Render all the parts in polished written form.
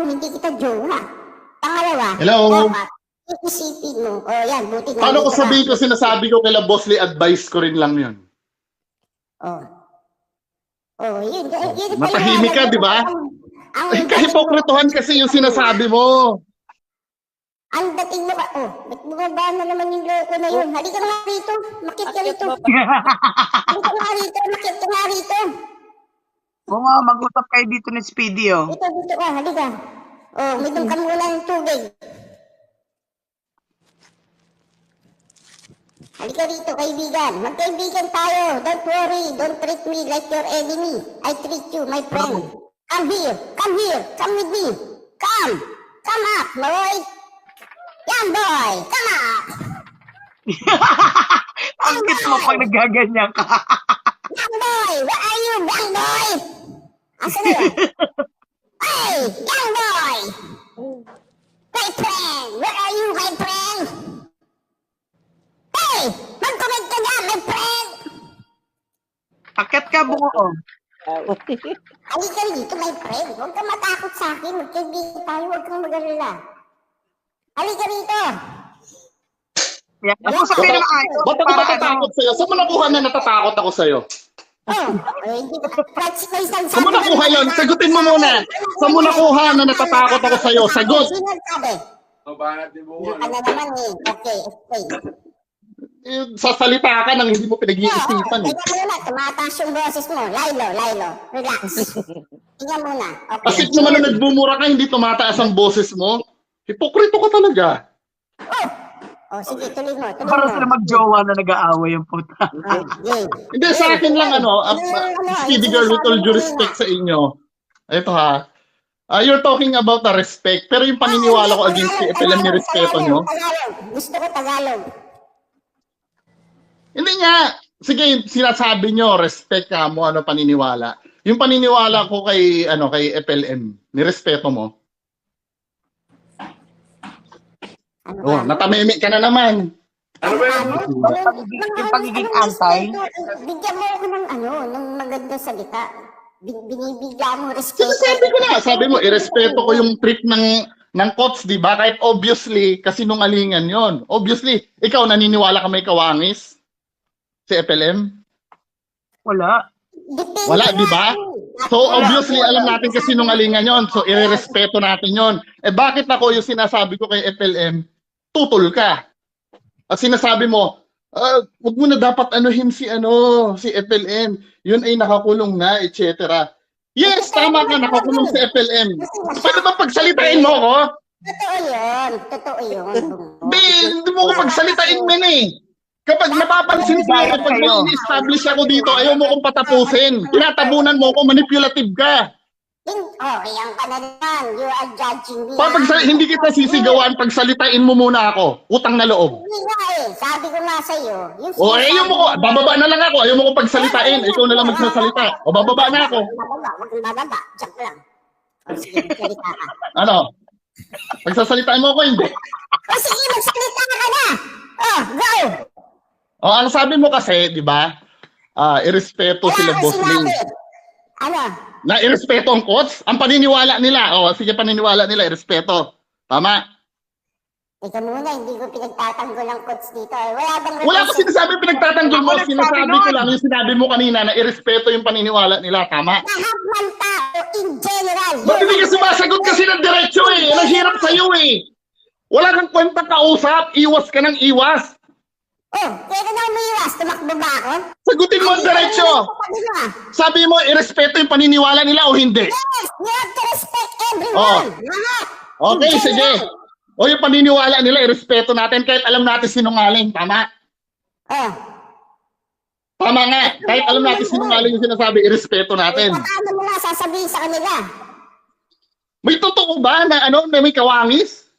mo, hindi kita jowa. Pangalawa, Hello? dapat, iisipin mo. O yan, buti na. Paano ko sabihin ko sinasabi ko kay Bossly, advice ko rin lang yun. Yun. Matahimik ka, di ba? Kahipokritohan kasi yung sinasabi mo. Ang dating mo ka, ba't bumaba na naman yung loko na yun? Halika nga rito, makit ka rito. Halika nga rito, makit ka nga rito. Oo nga, mag-usap kayo dito ni Speedy, oh. Dito ka, halika. Midong ka muna ng tubig. Halika rito, kaibigan. Magkaibigan tayo. Don't worry, don't treat me like your enemy. I treat you, my friend. Come here, come with me. Come up, boy. Yan, boy, come up. Ang cute mo pag nagaganyan ka. Young boy, where are you, young boy? Asan na yun? Hey, young boy! My friend, where are you, my friend? Hey, mag-comment ka dyan, my friend! Akit ka, bungo. Halika dito, my friend. Huwag kang matakot sa akin. Magkaibigan tayo, huwag kang mag-alala. Halika dito! Usap kayo ng ayos. Ba't ako natatakot sa'yo? Saan mo nakuha na natatakot ako sa'yo? Hindi ko practice ko isang Saan mo nakuha yun? Sagutin mo muna. Saan mo nakuha na natatakot ako sa'yo? Sagot! Sino sabi? Ano naman eh. Okay, explain. Sasalita ka nang hindi mo pinag-iisipan eh. Tingnan muna, tumataas yung boses mo. Lilo, relax. Tingnan muna. Okay. Asik naman na nagbumura ka, hindi tumataas ang boses mo. Hipokrito ka talaga. Sige, tuloy mo. Parang sila mag-jowa na nag-aaway yung puta. Hindi, sa akin lang Speedy girl, with all due respect sa inyo. Ito ha. You're talking about the respect, pero yung paniniwala ko against si FLM ni respeto nyo. Gusto ko Tagalog. Hindi nga. Sige, sinasabi nyo, respect ka mo, ano paniniwala. Yung paniniwala ko kay FLM, nirespeto mo. Natamimik ka na naman. Ano ba yung pagiging antay? Bigyan mo ako ng magandang salita. Binibigyan mo respeto. Sinasabi ko na. Sabi mo, irespeto ko yung trip ng coach, di ba? Kahit obviously, kasi nungalingan yon. Obviously, ikaw naniniwala ka may kawangis? Si FLM? Wala. Wala, di ba? So obviously, alam natin kasi nungalingan yon. So irerespeto natin yon. Bakit ako yung sinasabi ko kay FLM, tutol ka? At sinasabi mo, wag mo na dapat anuhin si FLM. Yun ay nakakulong na, etc. Yes, tama ka, nakakulong si FLM. Pwede ba pagsalitain mo ako? Totoo yun. Hindi mo ko pagsalitain man eh. Kapag napapansin ko, kapag may in-establish ako dito, ayaw mo kong patapusin. Tinatabunan mo ako, manipulative ka. Yan ka na naman. You are judging me. Hindi kita sisigawan, pagsalitain mo muna ako. Utang na loob. Hindi nga eh. Sabi ko nga sa'yo. Ayaw mo ko. Bababa na lang ako. Ayaw mo ko pagsalitain. Ikaw na lang magsasalita. Bababa na ako. Huwag kang bababa. Diyak lang. Sige, magsalita ka. Ano? Pagsasalitain mo ako, hindi. Sige, magsalita ka na. Go! Ang sabi mo kasi, di ba? Irespeto sila Boss Ling. Ano? Na irespeto ang coach? Ang paniniwala nila. Sige, paniniwala nila, irespeto. Tama? Ikaw muna, hindi ko pinagtatanggol ang coach dito. Wala ko sinasabi pinagtatanggol mo. Sinasabi ko lang yung sinabi mo kanina na irespeto yung paniniwala nila. Tama? Lahat ng tao in general. Ba't hindi ka sumasagot kasi ng diretso eh? Naghirap sa'yo eh. Wala kang kwentang kausap. Iwas ka ng iwas. Kaya na umiwas, tumakbo ba ako? Sagutin mo ang diretsyo. Sabi mo, irespeto yung paniniwala nila o hindi? Yes, you have to respect everyone. Lahat. Okay, sige. Yung paniniwala nila, irespeto natin kahit alam natin sinungaling. Tama? Tama nga. Kahit alam natin sinungaling yung sinasabi, irespeto natin. Paano mo nga sasabihin sa kanila? May totoo ba na may kawangis?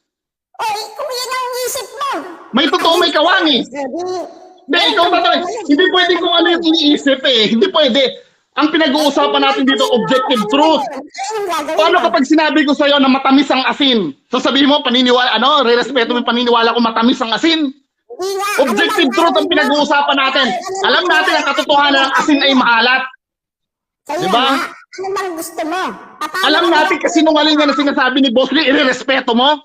Kung yan ang isip mo. May totoo may kawangis. Hindi, ikaw ba hindi pwede kung ano yung iniisip eh. Hindi pwede. Ang pinag-uusapan natin dito, objective truth. Paano kapag sinabi ko sa'yo na matamis ang asin? Sasabihin mo, re-respeto mo yung paniniwala ko matamis ang asin? Objective truth ang pinag-uusapan natin. Alam natin ang katotohanan ng asin ay maalat. Diba? Ano bang gusto mo? Alam natin kasi sinungalingan na sinasabi ni Boss Lee, irerespeto mo?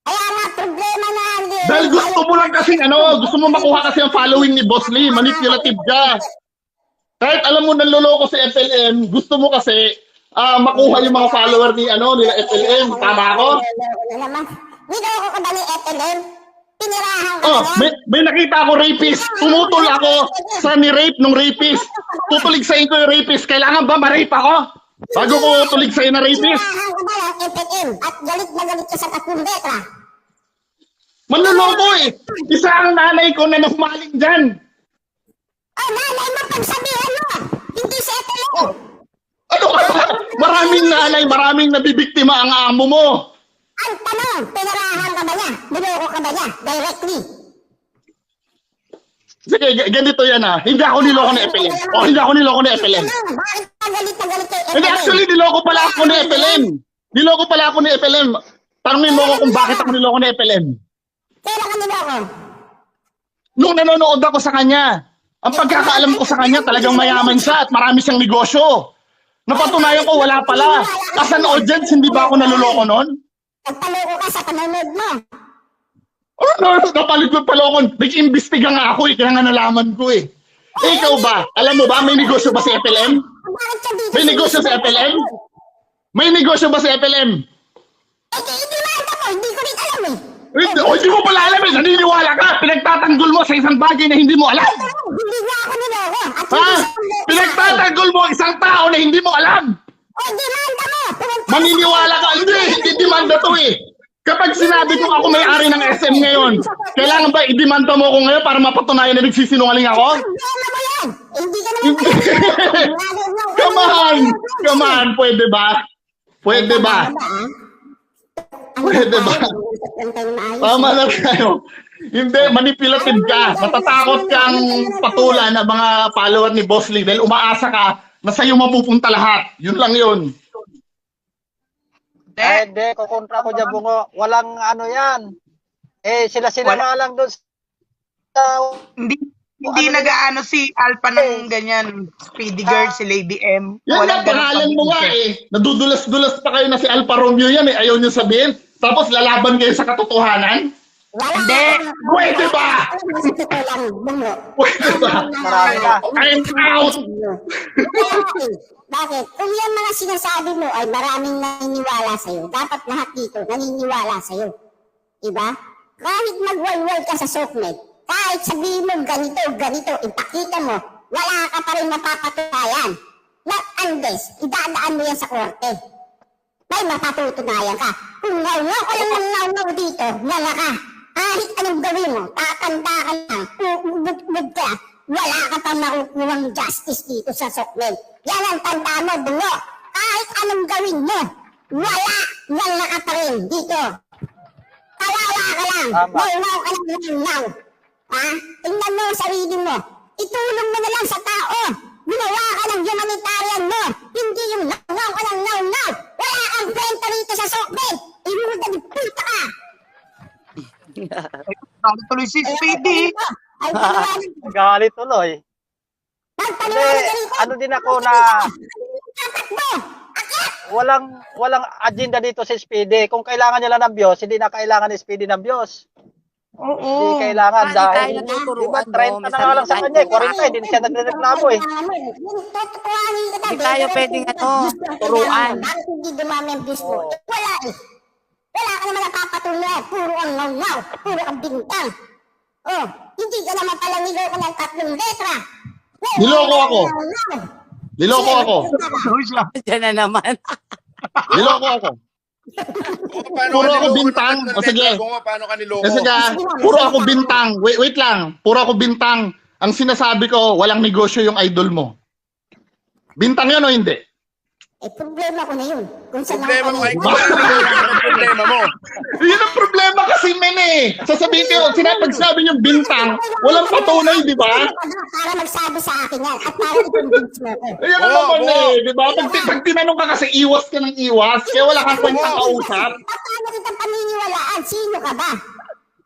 Kaya nga, problema na. Dahil gusto mo lang kasi gusto mo makuha kasi ang following ni Boss Lee, manipulative ka. Kahit alam mo nanloloko si FLM, gusto mo kasi makuha yung mga follower nila FLM. Tama ako? Niloko ka ba ni FLM? Pinirahan ka Oh, niya? may nakita ako rapist. Tumutol ako sa ni-rape nung rapist. Tutuligsayin ko yung rapist. Kailangan ba ma-rape ako? Bago ko tuligsayin na rapist? Pinirahan ka ba ng FLM? At galit na galit ka sa 3 letra? Manloloko eh. Isa ang nanay ko na nagmaling dyan. Oh, nanay mo, pagsabihan mo. Hindi si FLM. Ano ka ba? Maraming nanay, maraming nabibiktima ang amo mo. Ang tanong, pinirahan ka ba niya? Niloko ka ba niya? Directly. Sige, ganito yan Hindi ako niloko ni FLM. O, hindi ako niloko ni FLM. Bakit ka galit na galit kay FLM? Hindi, actually, niloko pala ako ni FLM. Niloko pala ako ni FLM. Tanungin mo ko kung bakit ako niloko ni FLM. Kailan ka niloko? Nung nanonood ako sa kanya, ang pagkakaalam ko sa kanya, talagang mayaman siya at marami siyang negosyo. Napatunayan ko, wala pala. As an audience, hindi ba ako naluloko nun? Nagpaloko ka sa panonood mo. Napalit ko pala ako. Nag-imbestiga nga ako kaya nga nalaman ko Eh, ikaw ba? Alam mo ba, may negosyo ba si FLM? Bakit ka dito? May negosyo si FLM? May negosyo ba si FLM? Hindi man ako, hindi ko rin alam Hindi mo pala alam naniniwala ka. Pinagtatanggol mo sa isang bagay na hindi mo alam. Hindi nga ako niloko. At Ha? Pinagtatanggol mo isang tao na hindi mo alam. demanda mo. Maniniwala ka. Hindi demanda to Kapag sinabi ko ako may-ari ng SM ngayon, kailangan ba i-demanda mo ako ngayon para mapatunayan na nagsisinungaling ako? Problema mo yan. Hindi ka naman Come on, pwede ba? Pwede ba? Pwede ba? Tama na tayo. Hindi, manipulative ka. Matatakot kang patulan ng mga follower ni Boss Lee dahil umaasa ka na sa'yo mapupunta lahat. Yun lang yun. Hindi, kukontra ko dyan, Bungo. Walang yan. Sila-sila nga lang doon sa... Hindi nag-aano si Alpha ng ganyan. Speedy Girl, si Lady M. Yan Walang nga, pangalan mo nga Nadudulas-dulas pa kayo na si Alfa Romeo yan Ayaw niyo sabihin. Tapos lalaban kayo sa katotohanan? Hindi. Pwede ba? Pwede ba? Marami na. I'm out! Bakit? Kung yung mga sinasabi mo ay maraming naniniwala sa'yo, dapat lahat dito naniniwala sa'yo. Diba? Kahit magwalwal ka sa SOCMED, kahit sabihin mo ganito, ipakita mo, wala ka pa rin mapapatunayan. Not unless, idadaan mo yan sa korte. May mapatutunayan ka. Kung ngaw ka lang ng ngaw dito, wala ka. Kahit anong gawin mo, tatanda ka lang, uubod ka, wala ka pa makukuhang justice dito sa SOCMED. Yan ang tanda mo, Bungo. Kahit anong gawin mo, wala ka pa rin dito. Kawawa ka lang, ngaw ka lang ngaw. Ha? Tingnan mo ang sarili mo. Itulong mo na lang sa tao. Gumawa ka ng humanitarian mo. Hindi yung ngaw ka ng ngaw. Wala kang kwenta rito sa SOCMED. Inuda ni puta ka. Tuloy si Speedy. Galit tuloy. Ano din ako na... Walang agenda dito si Speedy. Kung kailangan nila ng Diyos, hindi na kailangan ni Speedy ng Diyos. Oo. Hindi kailangan Paano tayo dahil natuturuan, 30 na nga lang sa kanya, 40 hindi siya nagreklamo Hindi tayo pwedeng turuan. Bakit hindi dumami ang views mo? Wala Wala ka naman napapatuloy. Puro ang ngaw. Puro ang bintang. Hindi ka naman pala niloko ng 3 letra. Niloko ako. Niloko ako. Diyan na naman. Niloko ako. Puro ako bintang. O sige. Paano ka niloko? Sige, puro ako bintang. Wait lang. Puro ako bintang. Ang sinasabi ko, walang negosyo yung idol mo. Bintang yun o hindi? Problema ko na yun. Kung saan Problema mo, ako problema mo. Yun ang problema kasi, men Sasabihin ko, pagsabi yung bintang, walang patunay, di ba? Para magsabi sa akin yan. At para i-convince mo ko. Ayan ang naman di ba? Pag tinanong ka kasi, iwas ka ng iwas, kaya wala kang kwentang kausap. Paano kitang paniniwalaan? Sino ka ba?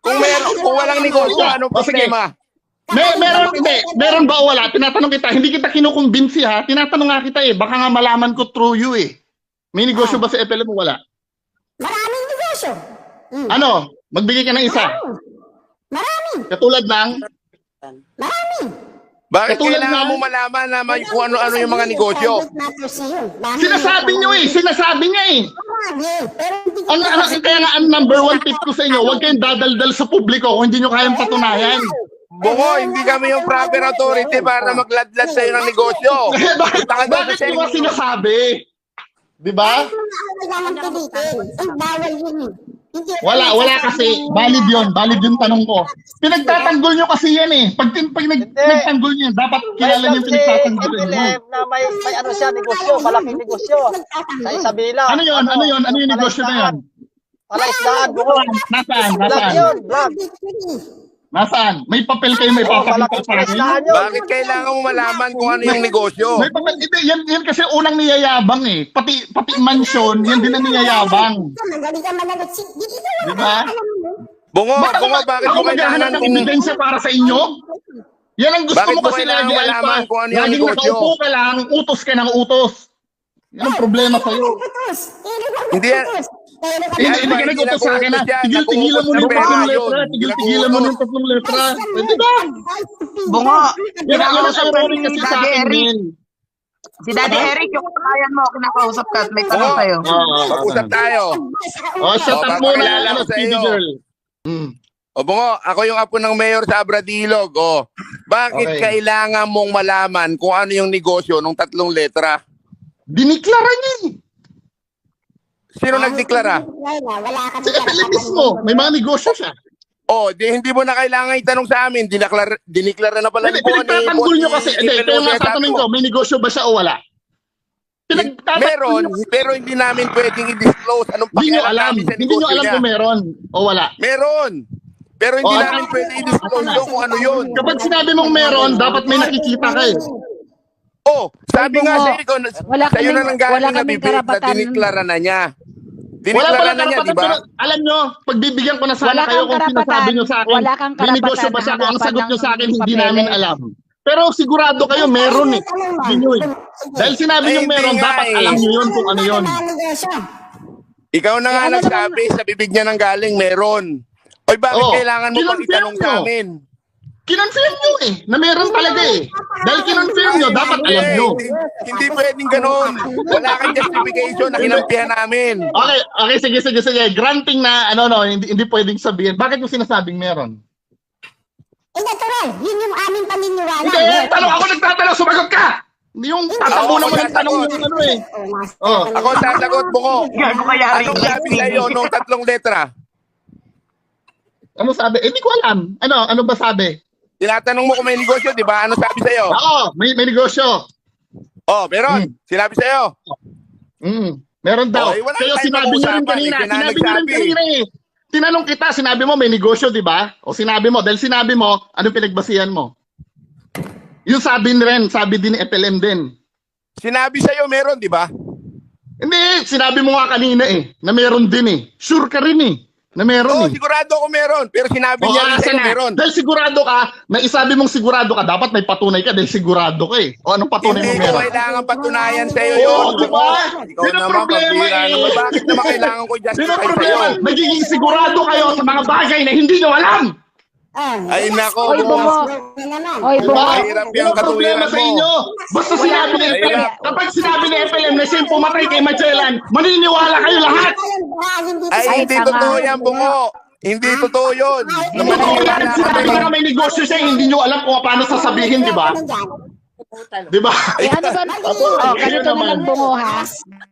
Kung walang negosyo, anong O, sige. problema? Meron ba o wala? Tinatanong kita, hindi kita kinukumbinsi ha. Tinatanong nga kita baka nga malaman ko through you May negosyo ba sa FLM o wala? Maraming negosyo. Ano? Magbigay ka ng isa. Marami. Katulad ng Marami. Bakit Katulad kailangan ng- mo malaman na kung ano-ano yung mga negosyo? sinasabi niyo sinasabi niya Marami. Pero hindi ko Kaya nga ang number one tip ko sa inyo, huwag kayong dadaldal sa publiko kung hindi nyo kayang patunayan. Bungo, hindi kami yung proper authority para magladlad sa'yo ng negosyo. Punta ka doon Bakit sa mo sinasabi? Di ba? kailangan pilitin. Bawal yun. Wala kasi. Valid yung tanong ko. Pinagtatanggol nyo kasi yan Pag nagtanggol nyo yan, dapat kilala nyo yung pinagtatanggol nyo. FLM na may ano siya, negosyo, malaking negosyo. Sa Isabela. Ano yun? Ano yung negosyo na yun? Palaisdaan, bungo. Nasaan? Vlog yun, vlog. Nasaan? May papel kayo, may papakita Malaking sa akin. palaisdaan yun. Bakit kailangan mo malaman kung ano yung negosyo? May papel. Yan kasi unang niyayabang Pati mansion, yan din ang niyayabang. Magaling ka managot. Di ba? Bungo, bakit mo Ako maghahanap kailangan ng kung... ebidensya para sa inyo? Yan ang gusto Bakit mo mo kasi kailangan lagi, Alpha. malaman kung ano yung Laging negosyo? nakaupo ka lang, utos ka ng utos. Yan ang problema sa'yo. Hindi yan. Hindi ka nag-utos sa akin Tigilan mo yung tatlong letra. Tigilan mo yung tatlong letra. Di ba? Bungo, Yan ang kinakausap ka ironic ni kasi sa Daddy akin, Eric. men. Si Daddy Eric, yung kabayan mo, kinakausap ka at may tanong Bungo, sa'yo. mag-usap tayo. Shut up muna. papakilala ko sa Speedy iyo. girl. O Bungo, ako yung apo ng mayor sa Abradilog. Bakit Okay. kailangan mong malaman kung ano yung negosyo ng 3 letra? Diniklara niya Sino nagdeklara? Wala ka Si FLM mismo. May mga negosyo siya. Hindi mo na kailangan itanong sa amin. Diniklara na pala Hindi, pinagtatanggol nyo kasi. Hindi, kaya nga tatanungin ko, may negosyo ba siya o wala? Meron, pero hindi namin pwedeng i-disclose anong Hindi nyo pakialam alam. namin sa Hindi nyo negosyo alam niya. kung meron o wala. Meron. Pero hindi O, namin pwedeng i-disclose yun kung ano yun. Kapag sinabi mong meron, dapat may nakikita ka Sabi nga sa ikaw, Wala sa'yo na kaming- nang galing wala na kaming bibig na karapatan. diniklara na niya. Wala Diniklara pala na niya, di ba? karapatan. Alam nyo, pagbibigyan ko na sana Wala kayo kang kung sinasabi karapatan. nyo sa akin. Wala kang May negosyo karapatan ba siya? na Kung ang hanapan sagot nyo sa akin, ng hindi papeles. namin alam. Pero sigurado kayo, meron Hindi nyo Dahil sinabi nyo Ay, meron, hindi nga dapat alam nyo yun kung ano yun. Ikaw na nga ano nagsabi sa bibig niya nang galing, meron. Oy, bakit Oo. kailangan mo pang Kinonfirm itanong sa nyo. amin? Kinonfirm nyo na meron talaga Dahil kinonfirm nyo, dapat alam nyo. Hindi pwedeng ganun. Wala kang justification na kinampihan namin. Okay, sige. Granting na, hindi pwedeng sabihin. Bakit yung sinasabing meron? Natural. Yun yung aming paniniwala. Hindi, ako nagtatanong, sumagot ka! Hindi yung tatabunan mo ng tanong yung Ako sasagot, Bungo. Gago kaya rin. Anong sabi sa'yo nung 3 letra? Ano sabi? Hindi ko alam. Ano ba sabi? Tinatanong mo kung may negosyo, di ba? Ano sabi sa'yo? Ako, may negosyo. Meron. Sinabi sa'yo. Meron daw. Okay, wala Kayo tayong sinabi nyo rin pag-uusapan, kanina. ikaw na Sinabi nyo rin nagsabi. kanina Tinanong kita, sinabi mo may negosyo, di ba? O sinabi mo, dahil sinabi mo, anong pinagbasihan mo? Yung sabi din ni FLM din. Sinabi sa'yo, meron, di ba? Hindi, sinabi mo nga kanina na meron din Sure ka rin na meron Sigurado ako meron. Pero sinabi niya rin sa'yo, meron. Dahil sigurado ka, na isabi mong sigurado ka, dapat may patunay ka dahil sigurado ka O anong patunay mo Hindi ko meron? kailangan patunayan sa'yo yun. Oo, di ba? Ikaw Yun ang naman, problema pambira naman. Bakit naman kailangan ko Yun ang justify problema. sa'yo? Magiging sigurado kayo sa mga bagay na hindi nyo alam. Ay, nako. Oy, Bungo. Oy, Diba? Bungo. Mahirap Yun yung ang problema katuwiran sa mo. inyo. Basta sinabi ni FLM, Mahirap. kapag sinabi ni FLM na siya yung pumatay kay Magellan, maniniwala kayo lahat. Ay, hindi tama. totoo yan, Bungo. Hindi totoo yun. Namaniniwala Sinabi kami. na may negosyo siya, hindi nyo alam kung paano sasabihin, di ba? Di ba? Ano ba? Ganito na lang, Bungo, ha?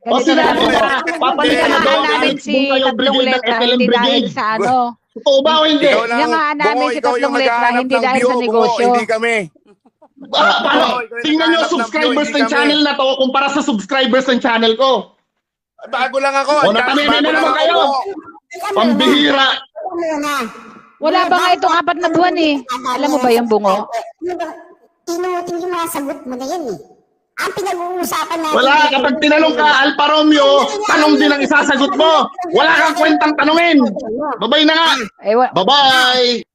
O Ganito na lang, sinabi Bungo. na, papalitan na daw Hinahaan namin ang si kayo tatlong brigade ng letra, FLM hindi dahil brigade. sa ano. Totoo ba o hindi? Ikaw lang, Yung nga namin Bungo, si ikaw yung tatlong letra, naghahanap hindi ng dahil view, sa Bungo, negosyo. hindi kami. Paano? Tingnan nyo subscribers ng channel na to kumpara sa subscribers ng channel ko. Bago lang ako. O, natamimik na naman kayo. Bungo. Pambihira. Wala ba nga itong 4 na buwan Alam mo ba yung Bungo? Inuutin yung mga sagot mo na yan Ang pinag-uusapan natin. Wala, kapag tinanong ka, Alfa Romeo, tanong din ang isasagot mo. Wala kang kwentang tanungin. Babay na nga. Eh, Bye-bye.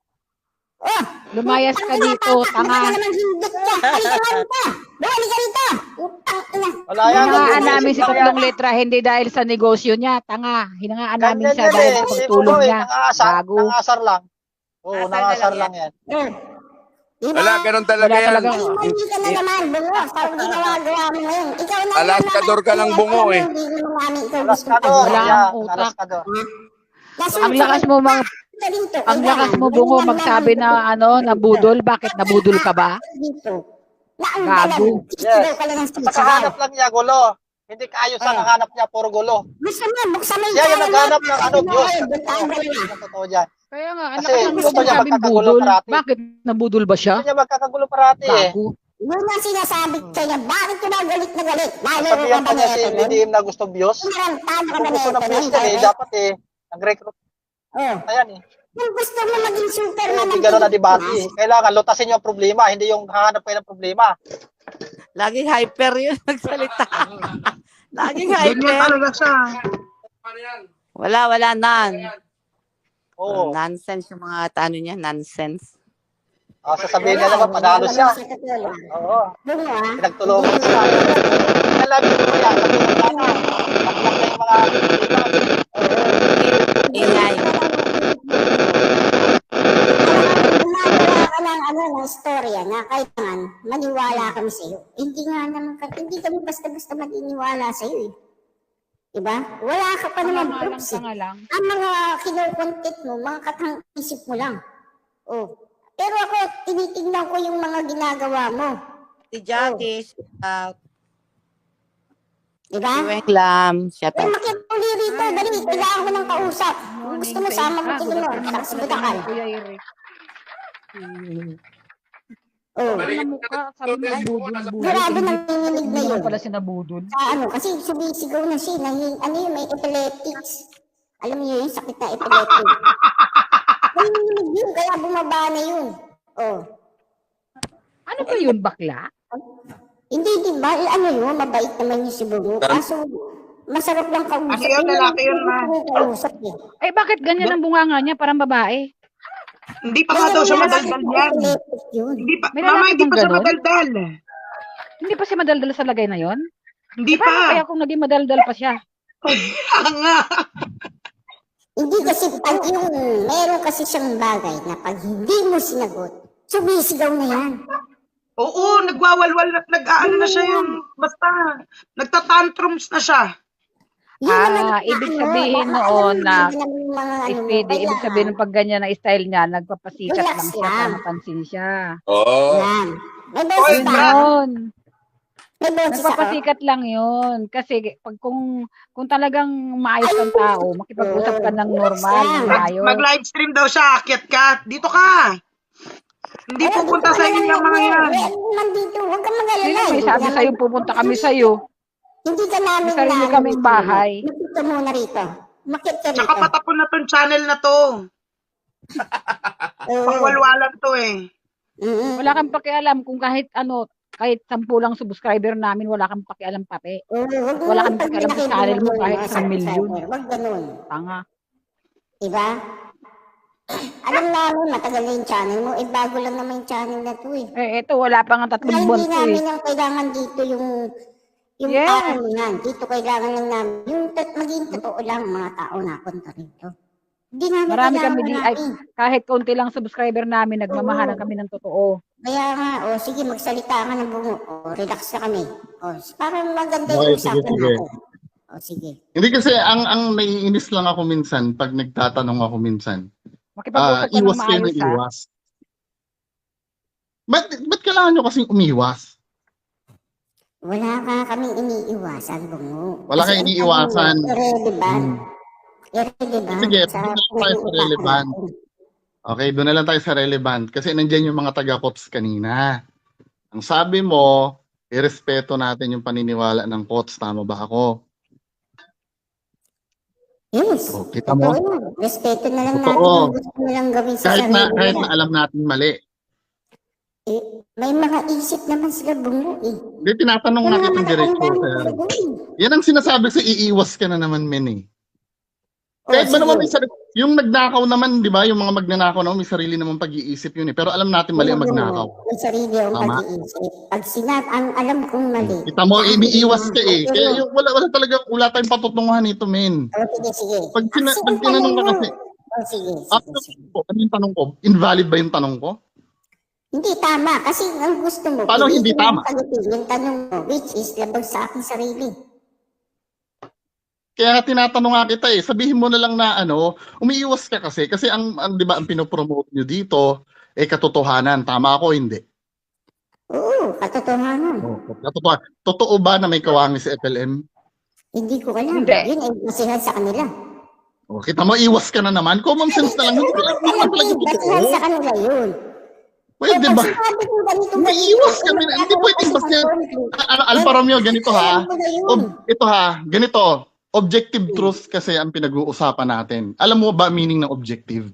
Oh, Lumayas ka dito, tanga. Baka naman hindot ka. Halika nga rito. Halika rito. Utang ina. Wala yan. Hinangaan namin si Wala yan. tatlong letra, hindi dahil sa negosyo niya, tanga. Hinangaan namin Ganyan siya yan dahil eh. sa Si pagtulong Bungo eh. niya. Gago. Nangasar lang. Oo, Asar na nangasar lang lang yan. Diba? Wala, ganun talaga Wala yan. talaga. Hindi ka na naman, bungo. Sa ginagawa mo ngayon. Ikaw na Alaskador ka lang, bungo eh. Hindi mo namin ikaw Alas gusto ka doon. Wala Yan, kang utak. alas ka doon. Ang lakas mo ang lakas mo bungo magsabi na na budol. Bakit nabudol ka ba? Gago. Yes. Nakahanap lang niya gulo. Hindi kaayos ang hanap niya, puro gulo. Gusto mo, buksan mo yung Siya yung channel naghanap mo. ng ano, views. Buksan mo yun. Ang totoo dyan. Kaya nga, ang Kasi lakas ng gusto loob niya sabing magkakagulo budol. parati. Bakit nabudol ba siya? Hindi niya magkakagulo parati eh. Gago. Yun ang sinasabi ko sa inyo. Bakit ka ba galit na galit? Sabihan pa niya si BDM na gusto views. Narantado ka Kung ba gusto ng views nito? niya eh, dapat eh, nag-recruit Oh. na yan eh. Kung gusto mo maging superman Hindi gano'n na debate eh. Kailangan lutasin yung problema, hindi yung hahanap kayo ng problema. Laging hyper yun nagsalita. Laging Ganyan hyper. talaga siya. Wala, none. Oo. Nonsense yung mga ano niya, nonsense. Sasabihin niya naman, panalo siya. Oo. Bungo ah. Pinagtulungan siya. Alam mo yan, natulungan na. Naglak na yung mga Ingay. Gumagawa ka ng ng storya na kailangan maniwala kami sa iyo. Hindi nga naman hindi kami basta-basta maniniwala sa iyo eh. Diba? Wala ka pa naman proofs eh. Tanga lang. Ang mga kinokontent mo, mga katang-isip mo lang. Oh. Pero ako, tinitingnan ko yung mga ginagawa mo. Si Jackie, shout out. Diba? Si Lam, shout Kung out. makipuli rito, dali, kailangan ko ng kausap. Kung gusto mo, sama mo tingin mo. Tapos butakal. Kuya Eric. Oh. Ano mukha? Sabi mo budol. Grabe nang ninilig na Hindi yun. naman pala sinabudol. Sa kasi sumisigaw na siya. Ano yun, may epileptics. Alam niyo yun, sakit na epileptic. Naninig yun, kaya bumaba na yun. Oh. Ano ba yun, bakla? Hindi, di ba? Ano yun, mabait naman yung si Bungo. Kaso, masarap lang kausap. Ano yun, lalaki yun, ma. Kausap eh. Ay, bakit ganyan ang bunganga niya? Parang babae. Hindi pa nga daw siya madaldal yan. Epileptic yun. Hindi pa, May mama, lalaki hindi bang pa siya ganon? madaldal. Hindi pa siya madaldal sa lagay na yon? Hindi Paano kaya pa. kung naging madaldal pa siya? Nga. Hindi kasi pag yung meron kasi siyang bagay na pag hindi mo sinagot, sumisigaw na yan. Oo, nagwawalwal, nag-aano na siya yung, basta, nagtatantrums na siya. Yun naman ang Ibig ano, sabihin baka noon alam na mo naman yung mga ano mo, Speedy, ibig kailangan. sabihin ng pag ganyan na style niya, nagpapasikat Relax lang siya lang. para mapansin siya. Oo. Yan. May boses Yun pa. yun. May boses ako. Nagpapasikat lang yun. Kasi pag kung talagang maayos kang tao, makipag-usap ka ng normal, ng maayos. Mag-livestream daw siya, akyat ka. Dito ka. Hindi pupunta sa inyo yung mga yan. Nandito, huwag kang mag-alala. Sino may sabi Hindi sa'yo, naman- pupunta kami sa'yo. Hindi ka namin May sarili kaming bahay. Nakita muna rito. Makit ka rito. Tsaka patapon na tong channel na to. Oo. Pangwalwalan to eh. Mm-mm. Wala kang pakialam kung kahit 10 lang subscriber namin, wala kang pakialam pape. Oo, huwag mo Wala kang pag pakialam sa pinakita channel mo yung kahit mga 1 million. subscriber. Huwag ganun. Tanga. Diba? Alam namin, matagal na yung channel mo. Bago lang naman yung channel na to eh. Ito, wala pa nga 3 Kaya buwan hindi to namin eh. ang kailangan dito yung Yes. tao mo yan. Dito kailangan lang namin. Yung maging totoo lang mga tao na punta rito. Hindi namin Marami kailangan kami ay, namin. kahit konti lang subscriber namin, nagmamahalan kami ng totoo. Kaya nga, sige, magsalita ka ng bungo. Relax na kami. Para maganda Okay, yung sige, usapan sige. natin. Sige. Hindi kasi ang naiinis lang ako minsan pag nagtatanong ako minsan. Makipag-usap ka ng Iwas kayo maayos ng ha. iwas. Ba't kailangan nyo kasing umiwas? Wala ka kaming iniiwasan, bungo. Wala kang iniiwasan. Irrelevant. Irrelevant. Sige, sa doon na tayo sa pinag-uusapan relevant. natin. Okay, doon na lang tayo sa relevant. Kasi nandiyan yung mga taga-COTS kanina. Ang sabi mo, irespeto natin yung paniniwala ng COTS. Tama ba ako? Yes. O, kita mo? Totoo yan. Respeto na lang natin Totoo. yung gusto nilang gawin sa Kahit sarili na nila. alam natin mali. May mga isip naman sila bungo eh. Hindi, tinatanong Yung natin mga yung diretso. matatanda Sir. na gawin. Yan ang sinasabi sa iiwas ka na naman, men eh. O, Kahit ba sige. naman may sarili, Yung nagnakaw naman, di ba? Yung mga magnanakaw naman, may sarili naman pag-iisip yun eh. Pero alam natin mali ang magnakaw. May sarili akong Tama. pag-iisip. Pag ang alam kong mali. Kita mo, iniiwas ka eh. Kaya yung, wala tayong patutunguhan nito, men. Sige. Pag Ang tinanong ka mo. kasi, Sige. ano yung tanong ko? Invalid ba yung tanong ko? Hindi tama. Kasi ang gusto mo. Paano hindi pilitin mo tama? sagutin yung tanong mo, which is labag sa aking sarili. Kaya nga tinatanong nga kita eh, sabihin mo na lang na umiiwas ka kasi ang 'di ba ang pinopromote nyo dito katotohanan, tama ako hindi? Oo, katotohanan. Totoo ba na may kawangis si FLM? Hindi ko alam. Hindi. Yun ay basihan sa kanila. O, kita mo iwas ka na naman. Common sense na lang. Hindi Alam talaga ko, basihan totoo. sa kanila yun. Pwede Kaya ba? pag sinabi ko ganito, Umiiwas ka na. Hindi pwedeng basta Alfa Romeo, ganito ha. Ito ha, ganito. Objective truth kasi ang pinag-uusapan natin. Alam mo ba meaning ng objective?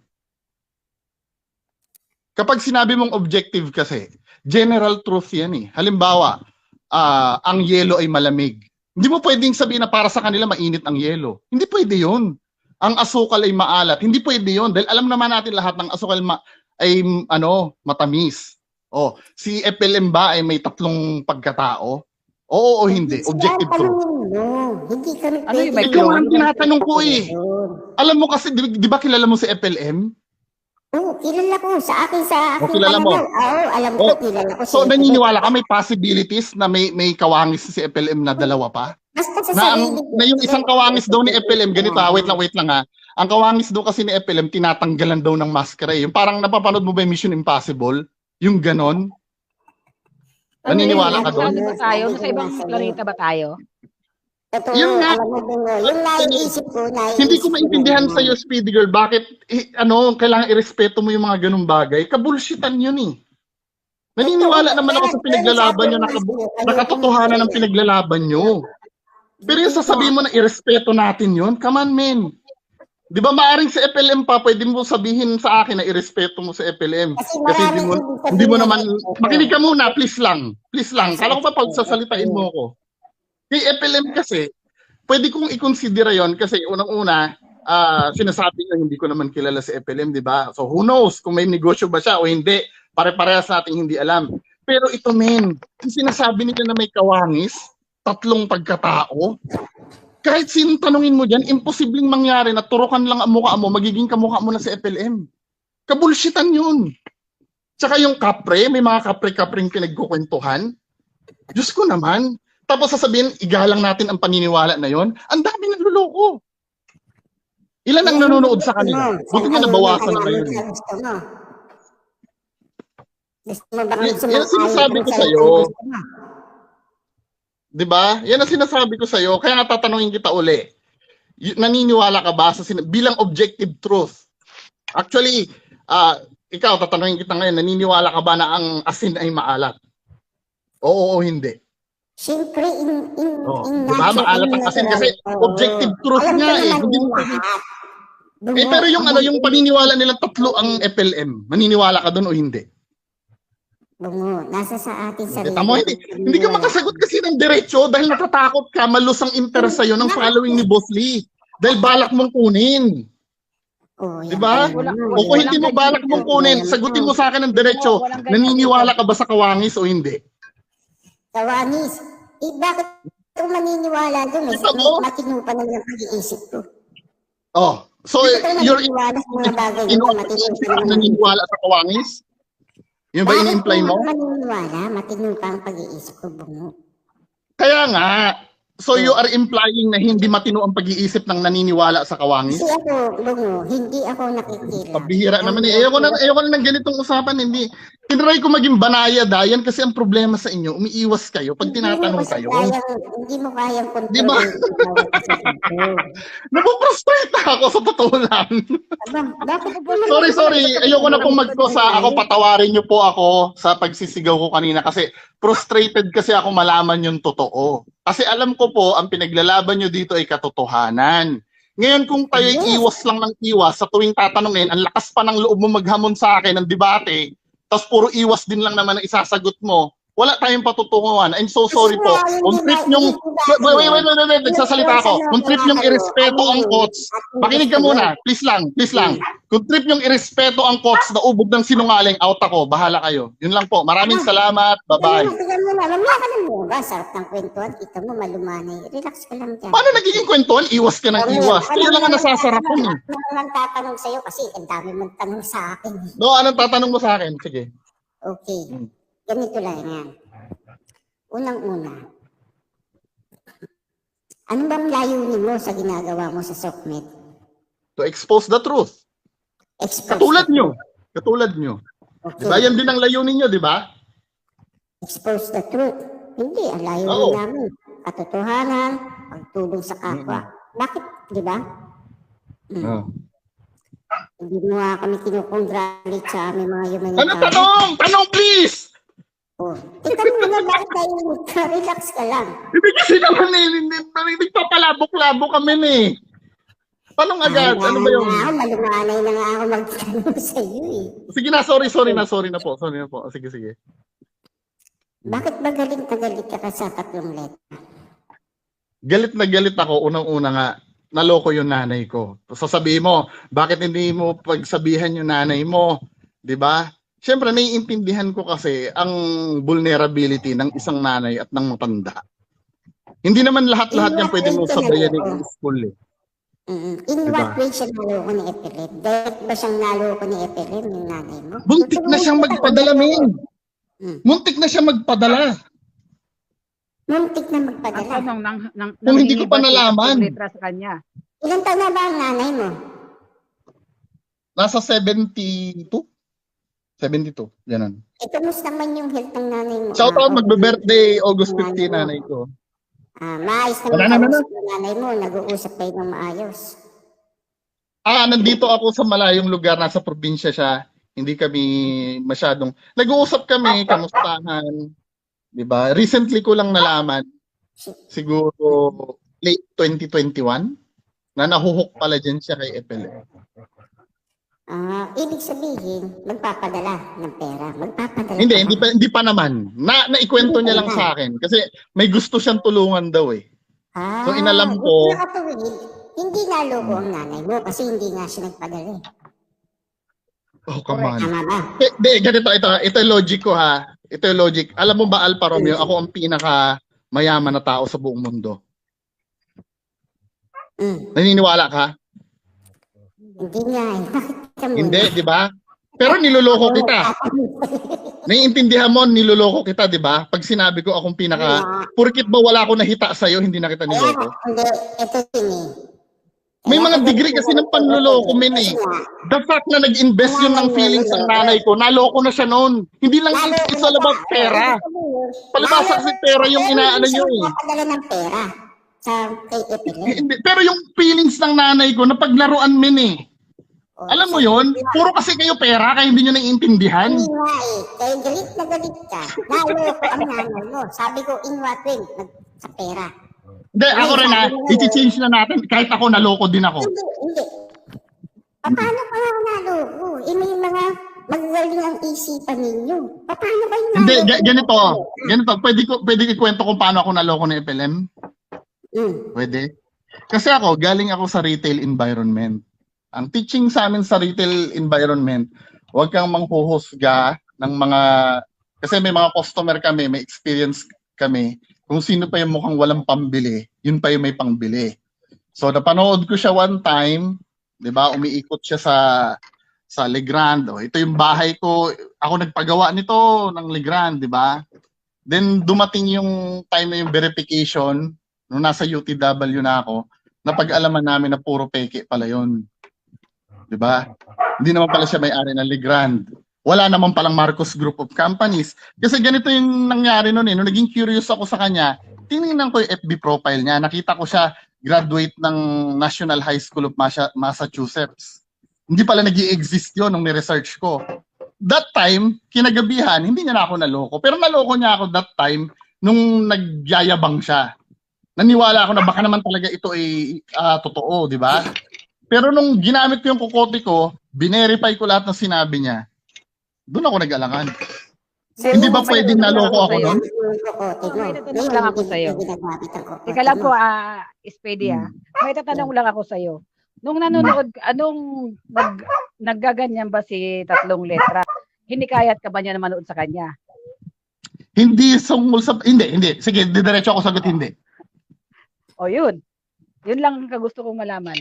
Kapag sinabi mong objective kasi, general truth yan eh. Halimbawa, ang yelo ay malamig. Hindi mo pwedeng sabihin na para sa kanila mainit ang yelo. Hindi pwede yun. Ang asukal ay maalat. Hindi pwede yun. Dahil alam naman natin lahat ng asukal ay matamis. O, si FLM ba ay may 3 pagkatao? Oo o hindi. Objective truth. Hindi kami Ano yung may Ikaw ang tinatanong ko eh. Yun. Alam mo kasi, di ba kilala mo si FLM? Oo, kilala ko. Sa akin kilala mo? Oo, alam ko, kilala ko. So siya. naniniwala ka may possibilities na may kawangis si FLM na 2 pa? Basta sa Na yung isang kawangis daw ni FLM, ganito ha, wait lang ha. Ang kawangis daw kasi ni FLM, tinatanggalan daw ng maskara eh. Yung parang napapanood mo ba yung Mission Impossible? Yung ganon? Naniniwala ka doon? Ano ba tayo? Nasa ibang planeta ba tayo? Totoo, Yun nga. alam mo, Bingo, yung naiisip ko, Hindi ko maintindihan sa iyo, Speedy Girl, bakit kailangan irespeto mo yung mga ganung bagay? Kabulshitan yun eh. Naniniwala naman ako sa pinaglalaban nyo, nakatotohanan ng pinaglalaban nyo. Pero yung sasabihin mo na irespeto natin yun, come on, men. Di ba maaring sa FLM pa, pwede mo sabihin sa akin na irespeto mo sa FLM. Kasi hindi mo naman, makinig ka muna, please lang. Please lang. Kala ko pa pagsasalitain mo ako. Kay FLM kasi, pwede kong i-consider yon kasi unang-una, sinasabi niya hindi ko naman kilala si FLM, di ba? So who knows kung may negosyo ba siya o hindi. Pare-parehas nating hindi alam. Pero ito men, sinasabi nila na may kawangis, 3 pagkatao, kahit sinong tanungin mo dyan, imposibleng mangyari na turukan lang ang mukha mo, magiging kamukha mo na si FLM. Kabulshitan yun. Tsaka yung kapre, may mga kapre-kapring pinagkukwentuhan. Diyos ko naman. Tapos sasabihin, igalang natin ang paniniwala na yon. Ang dami nagluloko. Ilan ang nanonood sa kanila? Buti nga nabawasan na yun. Yan ang sinasabi ko sa'yo. Diba? Yan ang sinasabi ko sa'yo. Kaya nga tatanungin kita uli. Naniniwala ka ba sa bilang objective truth? Actually, ikaw tatanungin kita ngayon, naniniwala ka ba na ang asin ay maalat? Oo o hindi? Siyempre, diba? Maalat ang asin kasi objective truth nga eh. Hindi mo pero yung paniniwala nilang 3 ang FLM, maniniwala ka doon o hindi? Bungo, nasa sa atin sarili. Tamo, hindi ka makasagot kasi ng diretso dahil natatakot ka, malusang interest sa'yo ng following ni Boss Lee. Dahil balak mong kunin. Diba? O kung hindi mo balak mong kunin, sagutin mo sa akin ng diretso, naniniwala ka ba sa kawangis o hindi? Kawangis? Bakit ito maniniwala doon? Matino pa naman ang pag-iisip ko. Oh, so you're naniniwala sa kawangis? Yung ba ini-imply mo? Maniniwala, matino pa ang pag-iisip ko, Bungo. Kaya nga, so you are implying na hindi matino ang pag-iisip ng naniniwala sa kawangis? Kasi ako, Bungo, hindi ako nakikila. Pabihira naman eh. Ayoko na ng ganitong usapan. Hindi. Tinry ko maging banaya dayan kasi ang problema sa inyo, umiiwas kayo pag tinatanong kayo. Hindi mo kayang kontrolin. Diba? Napuprostrate ako sa totoo lang. Sorry. Ayoko na pong magkosa. Ako, patawarin niyo po ako sa pagsisigaw ko kanina kasi frustrated kasi ako malaman yung totoo. Kasi alam ko po, ang pinaglalaban niyo dito ay katotohanan. Ngayon kung tayo'y iwas lang ng iwas sa tuwing tatanungin, ang lakas pa ng loob mo maghamon sa akin ng debate, tapos puro iwas din lang naman ang isasagot mo, wala tayong patutunguhan. I'm so sorry po. Kasi nga, Kung hindi trip ba- yung... hindi ba- Wait. Nagsasalita ako. Kung trip yung irespeto ang coach, makinig ka muna. Please lang. Kung trip yung irespeto ang coach na ubog ng sinungaling, out ako. Bahala kayo. Yun lang po. Maraming salamat. Bye-bye. Tignan mo na, mamaya ka ng buga. Sarap ng kwentuhan. Kita mo, malumanay. Relax ka lang dyan. Paano nagiging kwentuhan? Iwas ka ng iwas. Kaya lang ang nasasarapan eh. Ano lang tatanong sa'yo kasi ang dami mong tanong sa akin. No, anong tatanong mo sa akin? Sige. Okay. Ganito lang yan. Unang-una. Ano bang layunin mo sa ginagawa mo sa SOCMED? To expose the truth. Expose. Katulad nyo. Okay. Diba? Yan din ang layunin nyo, di ba? Expose the truth. Hindi, ang layunin Oo. namin. Katotohanan, pagtulong sa kapwa. Bakit, di ba? Hindi mo nga kami kinukongratulate sa aming mga humanitarian. Ano tanong, please! Oh. Tingnan mo na, bakit tayo relax ka lang. Hindi kasi naman nagpapalabok-labok kami eh. Tanong agad, ano ba yun? Malumanay na nga ako magtanong sa iyo eh. Sige na, sorry na po. Sige. Bakit ba galit na galit ka sa 3 letra? Galit na galit ako, unang-una nga, naloko yung nanay ko. Sasabihin mo, bakit hindi mo pagsabihan yung nanay mo? 'Di ba? Siyempre, naiintindihan ko kasi ang vulnerability ng isang nanay at ng matanda. Hindi naman lahat-lahat yan pwede mong sabayan ng school eh. In what way siya naloko ni Epilem? Direct ba siyang naloko ni Epilem yung nanay mo? Buntik na siyang magpadala, Min. Muntik na siya magpadala. Muntik na Ang magpadala. tanong Kung hindi ko pa nalaman. Letra sa kanya. Ilan taon na ba ang nanay mo? Nasa 72? 72, ganun. Kumusta naman yung health ng nanay mo? Shout out, magbe-birthday August 15 nanay ko. Maayos Wala naman na. kausap ng nanay mo. Nag-uusap kayo ng maayos. Nandito ako sa malayong lugar, nasa probinsya siya. Hindi kami masyadong... Nag-uusap kami, kamustahan. Diba? Recently ko lang nalaman, siguro late 2021, na nahuhook pala dyan siya kay Epele. Ibig sabihin, magpapadala ng pera. Magpapadala. Hindi pa naman. Naikwento niya lang sa akin. Kasi may gusto siyang tulungan daw eh. So inalam ko... Hindi naloko ang nanay mo kasi hindi nga siya nagpadala eh. Oh, come on. Tama ba? Ganito, ito yung logic ko ha. Ito yung logic. Alam mo ba, Alpa Romeo, ako ang pinaka mayaman na tao sa buong mundo. Naniniwala ka? Hindi nga eh. Bakit ka muna? Hindi, di ba? Pero niloloko kita. Naiintindihan mo, niloloko kita, di ba? Pag sinabi ko akong pinaka, purkit ba wala ako nahita sa'yo, hindi na kita niloko? Hindi, ito din eh. May mga degree kasi ng panloloko, men eh. The fact na nag-invest yun ng feelings ng nanay ko, naloko na siya noon. Hindi lang it's all about pera. Palibasa kasi pera yung inaano nyo eh. Padala ng pera sa kay Epilem. Pero yung feelings ng nanay ko, napaglaruan, men eh. Alam mo yun? Puro kasi kayo pera, kaya hindi nyo naiintindihan. Hindi nga eh. Kaya galit na galit ka. Naloko ang nanay mo. Sabi ko, in what way? Sa pera. Hindi, ako rin ha, i-change na natin. Kahit ako, naloko din ako. Hindi. Paano ka nga naloko? May mga magagaling ang isipan ninyo. Paano ba yung Hindi, naloko? ganito. Pwede ikwento kung paano ako naloko ng FLM? Pwede. Kasi galing ako sa retail environment. Ang teaching sa amin sa retail environment, huwag kang manghuhusga ng mga, kasi may mga customer kami, may experience kami, kung sino pa yung mukhang walang pambili, yun pa yung may pangbili. So napanood ko siya one time, 'di ba? Umiikot siya sa Legrand. Ito yung bahay ko, ako nagpagawa nito ng Legrand, 'di ba? Then dumating yung time na yung verification, nung nasa UTW na ako, napag-alaman namin na puro peke pala yun. 'Di ba? Hindi naman pala siya may-ari ng Legrand. Wala naman palang Marcos Group of Companies. Kasi ganito yung nangyari noon eh. Nung naging curious ako sa kanya, tinignan ko yung FB profile niya. Nakita ko siya graduate ng National High School of Massachusetts. Hindi pala nag-i-exist yun nung ni-research ko. That time, kinagabihan, hindi niya na ako naloko. Pero naloko niya ako that time nung nagyayabang siya. Naniwala ako na baka naman talaga ito ay totoo, di ba? Pero nung ginamit ko yung kukote ko, binerify ko lahat ng sinabi niya. Doon ako nag-alangan. Hindi ba may pwedeng tatanong naloko ako sa'yo. nun? May tatanong lang ako sa'yo. Teka lang po, Speedy May tatanong lang ako sa'yo. Nung nanonood, naggaganyan ba si Tatlong Letra? Hinikayat ka ba niya na manood sa kanya? Hindi hindi. Sige, diretso ako sagot hindi. O yun. Yun lang ang gusto kong malaman.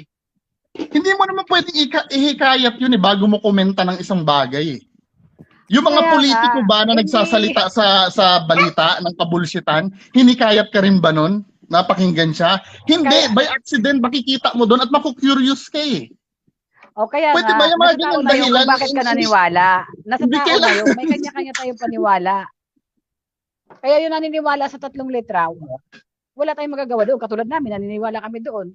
Hindi mo naman pwedeng ihikayat yun bago mo komenta ng isang bagay. Yung mga Kaya politiko nga, ba na hindi. nagsasalita sa balita ng kabulsitan, hinikayat ka rin ba nun? Napakinggan siya? Hindi, by accident makikita mo doon at maku-curious ka eh. O kaya Pwede nga, ba yung mga nasa tao ganyang na yun dahilan? kung bakit ka naniwala. Nasa Hindi tao na yun, may kanya-kanya tayong paniwala. Kaya yung naniniwala sa Tatlong Letra, wala tayong magagawa doon. Katulad namin, naniniwala kami doon.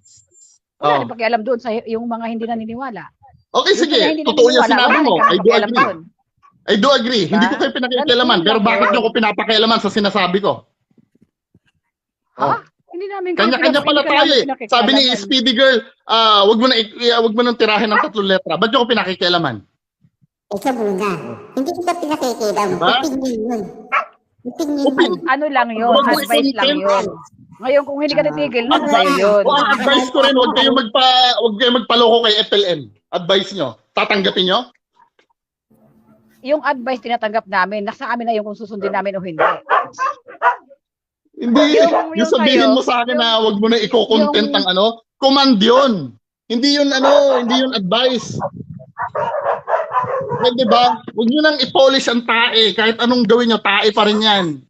Wala rin pakialam doon sa yung mga hindi naniniwala. Okay, Yung sige. mga hindi Totoo yung naniniwala, sinabi wala mo. rin I do pakialam agree. doon. I do agree. Diba? Hindi ko kayo pinakikialaman. Pero bakit nyo ko pinapakialaman sa sinasabi ko? Ha? Hindi namin Kanya-kanya pala tayo eh. Sabi ni Speedy Girl, wag mo nang tirahin ng 3 letra. Ba't nyo ko pinakikialaman? Ikaw muna. Hindi kita pinakikilam. Diba? Opinion yun. Opinion yun. Ano lang yun, Huwag mo advice lang isipin. yun. Ngayon, kung hindi ka titigil, nasa sa'yo yun. O, ang advice ko rin, huwag kayong magpaloko kay FLM. Advice nyo. Tatanggapin nyo? Yung advice tinatanggap namin, nasa amin na yung kung susundin namin o hindi. Hindi. Yung sabihin sa'yo, mo sa akin na huwag mo na i-content ang command yun. Hindi yun advice. Pwede ba? Huwag nyo nang i-polish ang tae. Kahit anong gawin nyo, tae pa rin yan.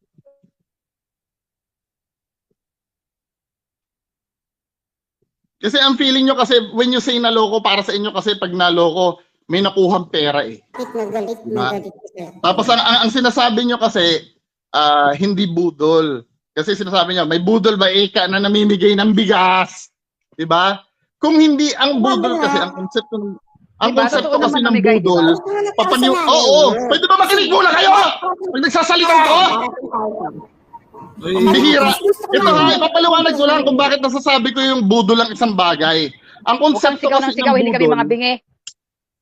Kasi ang feeling nyo kasi, when you say naloko, para sa inyo kasi pag naloko, may nakuhang pera eh. Galit na galit. Tapos ang sinasabi nyo kasi, hindi budol. Kasi sinasabi nyo, may budol ba ika na namimigay ng bigas? Diba? Kung hindi ang budol kasi, ang konsepto Totoo kasi naman ng namigay, budol, pwede ba makinig muna kayo? Pag nagsasalita ko, ang bihira. Ito nga, ipapaliwanag ko lang kung bakit nasasabi ko yung budol lang isang bagay. Ang Mukhang konsepto sigaw kasi ng sigaw, ng hindi kami mga budol, bingi.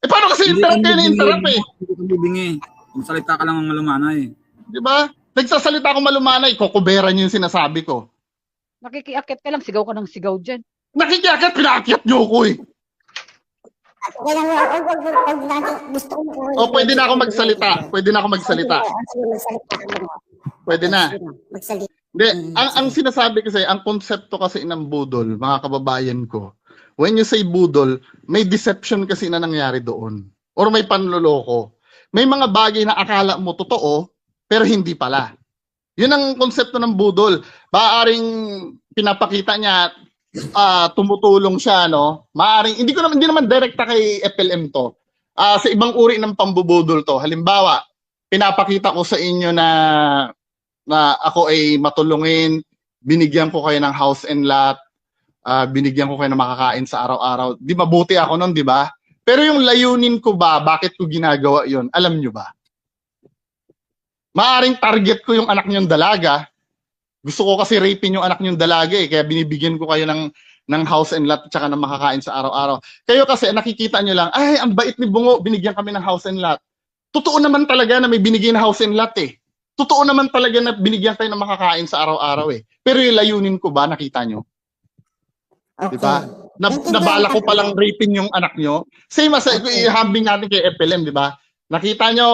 paano kasi interrupt kayo na interrupt eh? Hindi ka bibingi. Kung salita ka lang ang malumanay. Di ba? Nagsasalita ako malumanay, kukuberan yung sinasabi ko. Nakikiakit ka lang, sigaw ka ng sigaw dyan. Nakikiakit, pinaakyat nyo ko eh. Gusto ko O, pwede na ako magsalita. Pwede na ako magsalita. Pwede na. Magsalita. Hindi, ang sinasabi kasi, ang konsepto kasi ng budol, mga kababayan ko, when you say budol, may deception kasi na nangyari doon. Or may panloloko. May mga bagay na akala mo totoo, pero hindi pala. Yun ang konsepto ng budol. Maaring pinapakita niya, tumutulong siya, no? Maaring, hindi naman direkta kay FLM to. Sa ibang uri ng pambubudol to. Halimbawa, pinapakita ko sa inyo na ako ay matulungin, binigyan ko kayo ng house and lot, binigyan ko kayo ng makakain sa araw-araw. Di mabuti ako nun, di ba? Pero yung layunin ko ba, bakit ko ginagawa yon? Alam nyo ba? Maaring target ko yung anak nyong dalaga. Gusto ko kasi rapin yung anak nyong dalaga eh, kaya binibigyan ko kayo ng house and lot at saka ng makakain sa araw-araw. Kayo kasi nakikita nyo lang, ay, ang bait ni Bungo, binigyan kami ng house and lot. Totoo naman talaga na may binigay na house and lot eh. Totoo naman talaga na binigyan tayo ng makakain sa araw-araw eh. Pero yung layunin ko ba, nakita nyo? Okay. Diba? Nabala ko palang rapin yung anak nyo. Same as ihambing natin kay FLM, di ba? Nakita nyo,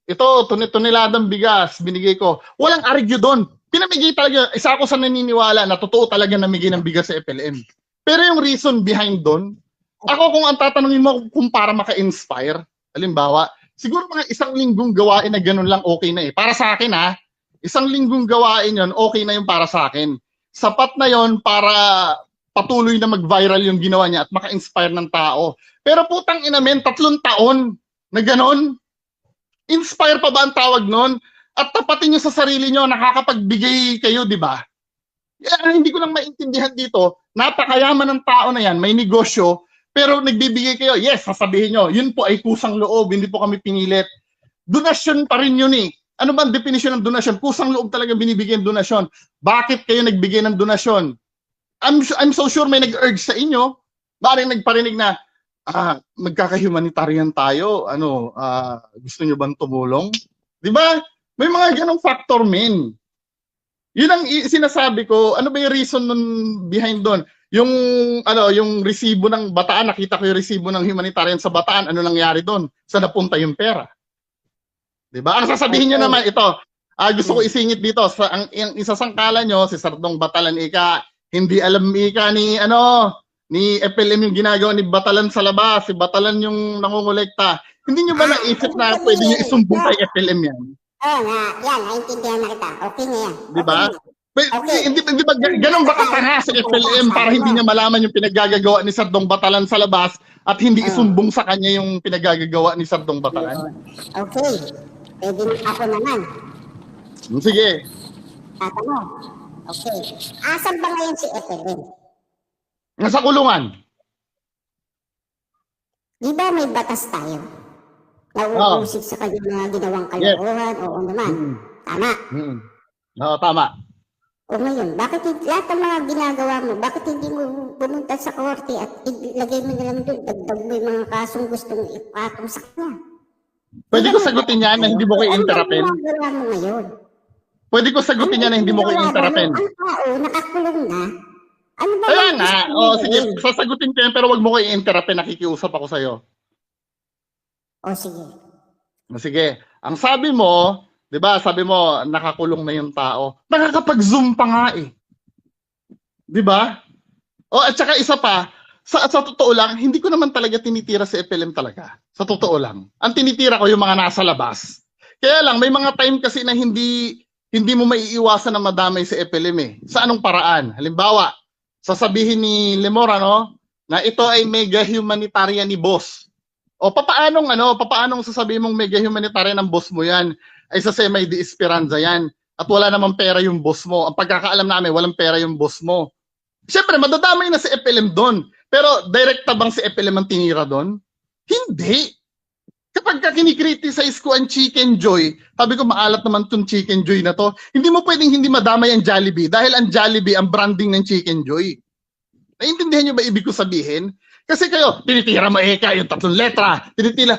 ito, toniladang bigas, binigay ko. Walang argue doon. Pinamigay talaga, isa ako sa naniniwala na totoo talaga namigay ng bigas sa FLM. Pero yung reason behind doon, ako kung ang tatanungin mo kung para maka-inspire, halimbawa, siguro mga 1 linggong gawain na ganun lang okay na eh. Para sa akin 1 linggong gawain yon okay na yung para sa akin. Sapat na yon para patuloy na mag-viral yung ginawa niya at maka-inspire ng tao. Pero putang ina men, 3 taon na ganun. Inspire pa ba ang tawag nun? At tapatin nyo sa sarili nyo, nakakapagbigay kayo, di ba? Hindi ko lang maintindihan dito, napakayaman ng tao na yan, may negosyo, pero nagbibigay kayo, yes, sasabihin nyo, yun po ay kusang loob, hindi po kami pinilit. Donasyon pa rin yun eh. Ano ba ang definisyon ng donasyon? Kusang loob talaga binibigay ng donasyon. Bakit kayo nagbigay ng donasyon? I'm so sure may nag-urge sa inyo, maaaring nagparinig na, magkaka-humanitarian tayo. Gusto nyo bang tumulong? Di ba? May mga ganong factor, men. Yun ang sinasabi ko. Ano ba yung reason nun behind doon? Yung resibo ng Bataan, nakita ko yung resibo ng humanitarian sa Bataan. Ano nangyari doon? Saan napunta yung pera? Di ba? Ang sasabihin nyo naman, ito, gusto ko isingit dito, ang isasangkala nyo, si Sardong Batalan Ika, hindi alam Ika ni FLM yung ginagawa ni Batalan sa labas, si Batalan yung nangungulekta. Hindi nyo ba naisip na pwede nyo isumbong kay FLM yan? Yan, naintindihan na kita. Okay na yan. Di ba? Okay. Hindi ba ganun ba katanga sa FLM para hindi niya malaman yung pinaggagawa ni Sardong Batalan sa labas at hindi isumbong sa kanya yung pinaggagawa ni Sardong Batalan? Okay. Pwede ako naman. Sige. Tatanong. Okay. Asan ba ngayon si FLM? Nasa kulungan. Di ba may batas tayo? Nauusig sa kanyang mga ginawang kalokohan? Oo naman. Tama. Oo, tama. O ngayon, bakit lahat ng mga ginagawa mo, bakit hindi mo pumunta sa korte at ilagay mo na lang doon, dagdag mo yung mga kasong gustong ipatong sa kanya? Pwede ko sagutin yan na hindi mo ko i-interrupin? Ano ginagawa mo ngayon? Pwede ko sagutin yan na hindi mo ko i-interrupin? Ang tao, nakakulong na. Ano ba? Kaya nga, sige, sasagutin ko yan pero wag mo ko i-interrupin, nakikiusap ako sa'yo. O sige. Sige, ang sabi mo, di ba, sabi mo, nakakulong na yung tao. Nakakapag-zoom pa nga eh. Di ba? At saka isa pa, sa totoo lang, hindi ko naman talaga tinitira si FLM talaga. Sa totoo lang. Ang tinitira ko yung mga nasa labas. Kaya lang, may mga time kasi na hindi mo maiiwasan na madamay si FLM eh. Sa anong paraan? Halimbawa, sasabihin ni Lemora, na ito ay mega humanitarian ni boss. O papaanong sasabihin mong mega humanitarian ng boss mo yan? Ay sa Semay de Esperanza yan. At wala namang pera yung boss mo. Ang pagkakaalam namin, walang pera yung boss mo. Siyempre, madadamay na si FLM doon. Pero direkta bang si FLM ang tinira doon? Hindi. Kapag kinikriticize ko ang Chicken Joy, sabi ko maalat naman tong Chicken Joy na to, hindi mo pwedeng hindi madamay ang Jollibee dahil ang Jollibee ang branding ng Chicken Joy. Naiintindihan nyo ba ibig ko sabihin? Kasi kayo, tinitira mo yung 3 letra, tinitira.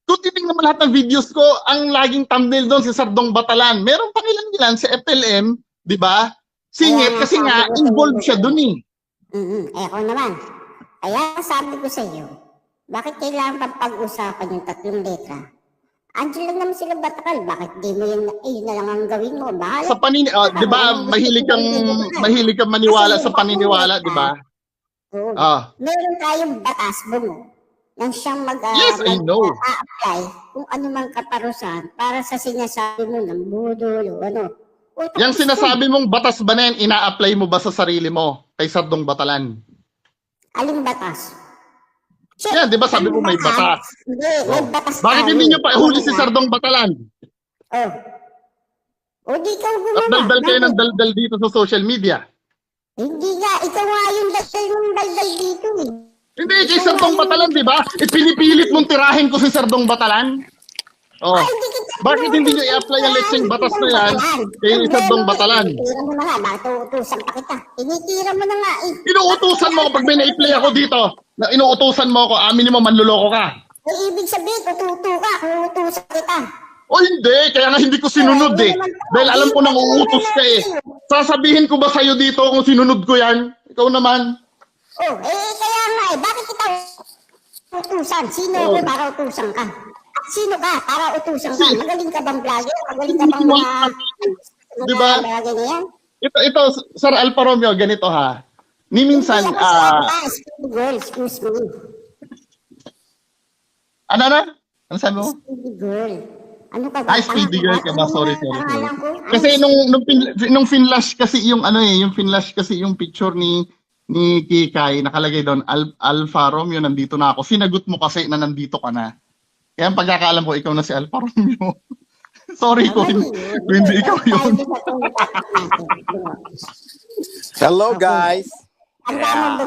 Kung titignan mo lahat ng videos ko, ang laging thumbnail doon si Sardong Batalan. Meron pang ilan si FLM, di ba? Singit kasi nga, involved siya doon eh. Ako naman. Kaya sabi ko sa iyo, bakit kailangan pang pag-usapan yung 3 letra? Andiyan lang naman sila Batakal, bakit di mo yun na lang ang gawin mo? Bahala. Sa di ba, mahilig kang maniwala sa paniniwala, di ba? Meron tayong batas mo nang siyang Yes, I know. apply kung ano mang kaparusahan para sa sinasabi mo ng budol o ano. Yang sinasabi mong batas ba na yan, ina-apply mo ba sa sarili mo kay Sardong Batalan? Aling batas? Yan, di ba sabi mo may batas? Hindi, may batas. Bakit hindi nyo pa huli si Sardong Batalan? O di ikaw At gumawa. daldal kayo ng daldal dito sa social media. Hindi nga, ikaw nga yung daldal dito eh. Hindi, kay Sardong Batalan, di ba? Pinipilit mong tirahin ko si Sardong Batalan. Bakit hindi nyo i-apply ang letseng batas na yan kay Sardong Batalan? Tinitira mo na nga, bakit uutusan pa kita? Tinitira mo na nga eh. Inuutusan mo pag may na-play ako dito. Na inuutusan mo ako, aminin mo manluloko ka. Ibig sabihin, ututo ka, kung uutusan kita. O hindi, kaya nga hindi ko sinunod eh. Dahil alam ko nang uutos ka eh. Sasabihin ko ba sa'yo dito kung sinunod ko yan? Ikaw naman. Kaya nga eh, bakit kita utusan? Sino ako para utusan ka? At sino ka para utusan ka? Magaling ka bang vlogger? Magaling ka bang Diba? vlogger na yan? Ito, Sir Alfa Romeo, ganito ha. Ni minsan, Speedy girl, excuse me. Ano? Ano sabi mo? Speedy girl. Ano ka ba? Speedy girl ka ba? Sorry. Pangalan ko? Kasi nung finlash kasi yung finlash kasi yung picture ni Kikay, nakalagay doon, Alfa Romeo, nandito na ako. Sinagot mo kasi na nandito ka na. Kaya ang pagkakaalam ko, ikaw na si Alfa Romeo. Sorry ko, hindi ikaw yun. Hello, guys. Ang tama mo,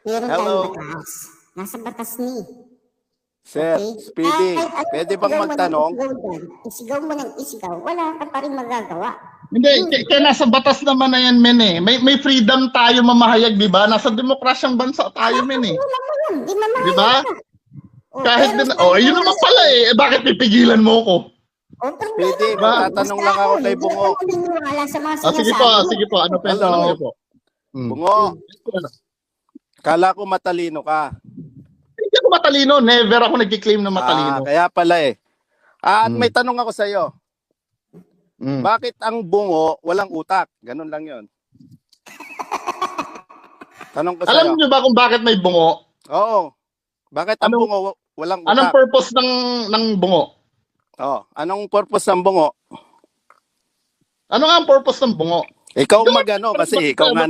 meron Hello. tayong batas. Nasa batas ni. Sir, Speedy, pwede bang magtanong? Isigaw mo ng isigaw, wala ka pa rin magagawa. Hindi, kaya nasa batas naman na yan, men eh. May freedom tayo mamahayag, di ba? Nasa demokrasyang bansa tayo, men eh. Di ba? Di ba? Kahit din, yun naman pala eh. Bakit pipigilan mo ko? Pwede, magtatanong lang ako kay Bungo. Sige po. Ano pa yung Hello. tanong niyo po? Bungo, kala ko matalino ka. Hindi ako matalino. Never ako nag-claim na matalino. Kaya pala eh. At may tanong ako sa iyo. Mm. Bakit ang bungo walang utak? Ganun lang 'yon. Tanong ko sa Alam iyo. niyo ba kung bakit may bungo? Oo. Bakit ang bungo walang Anong utak? purpose ng bungo? Anong purpose ng bungo? Ano nga ang purpose ng bungo? Ikaw magano kasi ikaw nga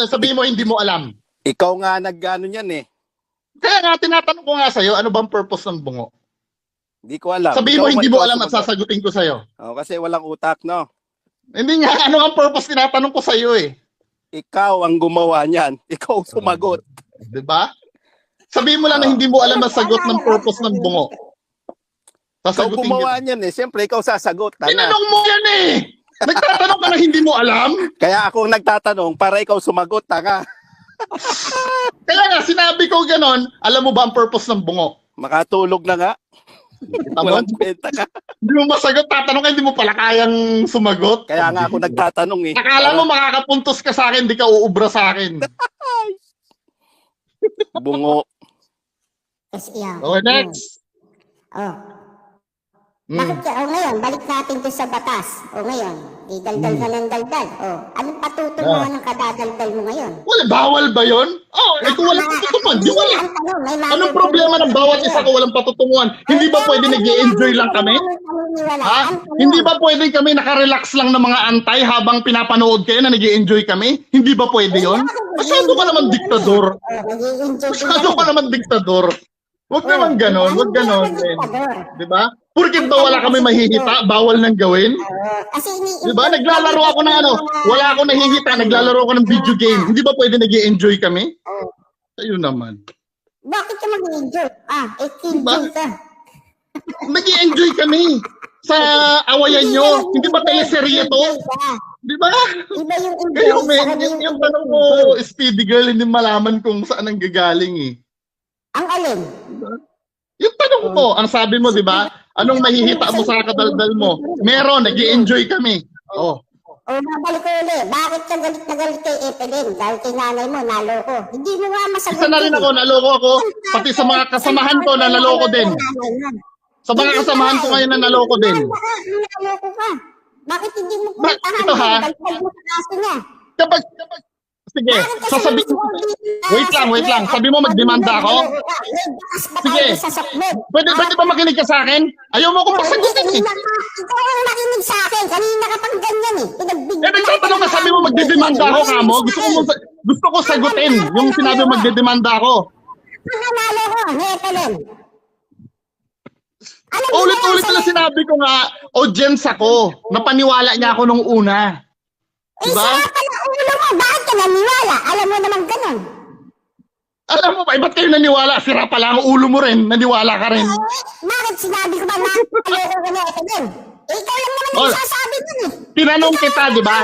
sabihin mo hindi mo alam. ikaw nga nagano niyan eh. Kaya nga tinatanong ko nga sa iyo, ano bang purpose ng bungo? Hindi ko alam. Sabihin Ikaw mo hindi mo ikaw alam at sumagot. sasagutin ko sa iyo. Kasi walang utak, no? Hindi nga ano ang purpose tinatanong ko sa iyo eh. Ikaw ang gumawa niyan. Ikaw sumagot. 'Di ba? Sabihin mo lang na hindi mo alam ang sagot ng purpose ng bungo. Ikaw Sasagutin gumawa kita. niyan eh. Siyempre ikaw sasagot. Tanga. Tinanong mo yan eh! Nagtatanong ka na hindi mo alam? Kaya ako nagtatanong para ikaw sumagot, tanga. Kaya nga, sinabi ko ganon, alam mo ba ang purpose ng bungo? Makatulog na nga. Kita mo? Walang kwenta ka. Hindi mo masagot, tatanong ka, hindi mo pala kayang sumagot. Kaya nga ako nagtatanong eh. Akala mo makakapuntos ka sa akin, di ka uubra sa akin. Bungo. Okay, next. Bakit ka? Ngayon, balik natin to sa batas. Ngayon, didaldal ka ng daldal. Anong patutunguhan ng kadadaldal mo ngayon? Wala, bawal ba yun? Kung walang patutunguhan, di wala. Anong problema ng bawat isa ko walang patutunguhan? Hindi ba pwede nag-i-enjoy lang kami? Ha? Hindi ba pwede kami nakarelax lang ng mga antay habang pinapanood kayo na nag-i-enjoy kami? Hindi ba pwede yun? Masyado ka naman diktador. Masyado ka naman diktador. Huwag naman ganon, huwag ganon. Di ba? Porkit ba wala kami mahihita, bawal nang gawin? Di ba? Naglalaro ako ng wala ako nahihita, naglalaro ako ng video game. Hindi ba pwede nag-i-enjoy kami? Ayun naman. Bakit ka mag-enjoy? Enjoy ka. Nag-i-enjoy kami sa awayan nyo. Hindi ba teleserye to? Di ba? Iba yung Kayo, enjoy. men, yung tanong mo, Speedy Girl, hindi malaman kung saan ang gagaling eh. Ang alin? Yung tanong mo, ang sabi mo, di ba? Anong mahihita mo sa kadaldal mo? Meron, nag-i-enjoy kami. Babalik ko ulit. Bakit ka galit na galit kay Evelyn? Dahil kay nanay mo, naloko. Hindi mo nga masagot. Isa na rin ako, naloko ako. Pati sa mga kasamahan ko na naloko din. Sa mga kasamahan ko ngayon na naloko din. Naloko ka. Bakit hindi mo Ito ha? Dagdag mo sa kaso niya. Sige, wait lang. Sabi mo magdemanda ako? Sige. Pwede ba makinig ka sa akin? Ayaw mo akong pasagutin eh. Ikaw ang nakinig sa akin. Kanina ka pang ganyan eh. Nagtatanong ka, sabi mo magdedemanda ako, kamo? Gusto ko sagutin yung sinabi mo magdedemanda ako. Nanalo ko, Evelyn. Ulit-ulit na sinabi ko nga, audience ako. Napaniwala niya ako nung una. Diba? Sira pala ulo mo. Bakit ka naniwala? Alam mo naman ganun. Alam mo ba, ba't kayo naniwala? Sira pala ang ulo mo rin, naniwala ka rin. Bakit sinabi ko ba na ayoko ko na Evelyn? Ikaw lang naman yung sasabi dun eh. Tinanong kita, di ba?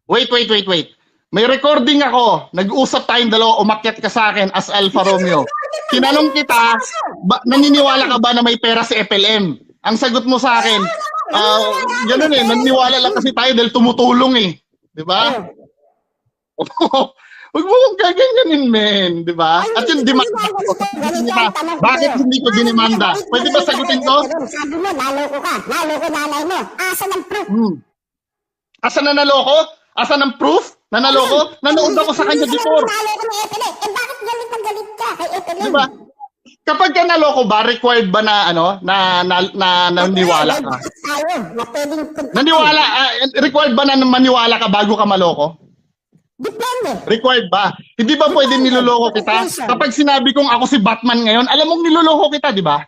Wait. May recording ako. Nag-usap tayong dalawa, umakyat ka sa akin as Alfa Romeo. Tinanong kita, naniniwala ka ba na may pera si FLM? Ang sagot mo sa akin, ganun eh, naniniwala lang kasi tayo dahil tumutulong eh. Di ba? Huwag mo kong gaganyanin, men. Di ba? At yung demanda ko, bakit hindi ko dinemanda? Pwede ba sagutin ko? Sabi mo, naloko ka. Naloko nanay mo. Asa ng proof? Asa na naloko? Asa ng proof? Na naloko? Nanood ako sa kanya before. Naloko ni Evelyn. Bakit galit na galit ka kay Evelyn? Di ba? Kapag ka naloko ba, required ba na naniwala ka? Naniwala, required ba na maniwala ka bago ka maloko? Depende. Required ba? Hindi ba pwede niloloko kita? Kapag sinabi kong ako si Batman ngayon, alam mong niloloko kita, di ba?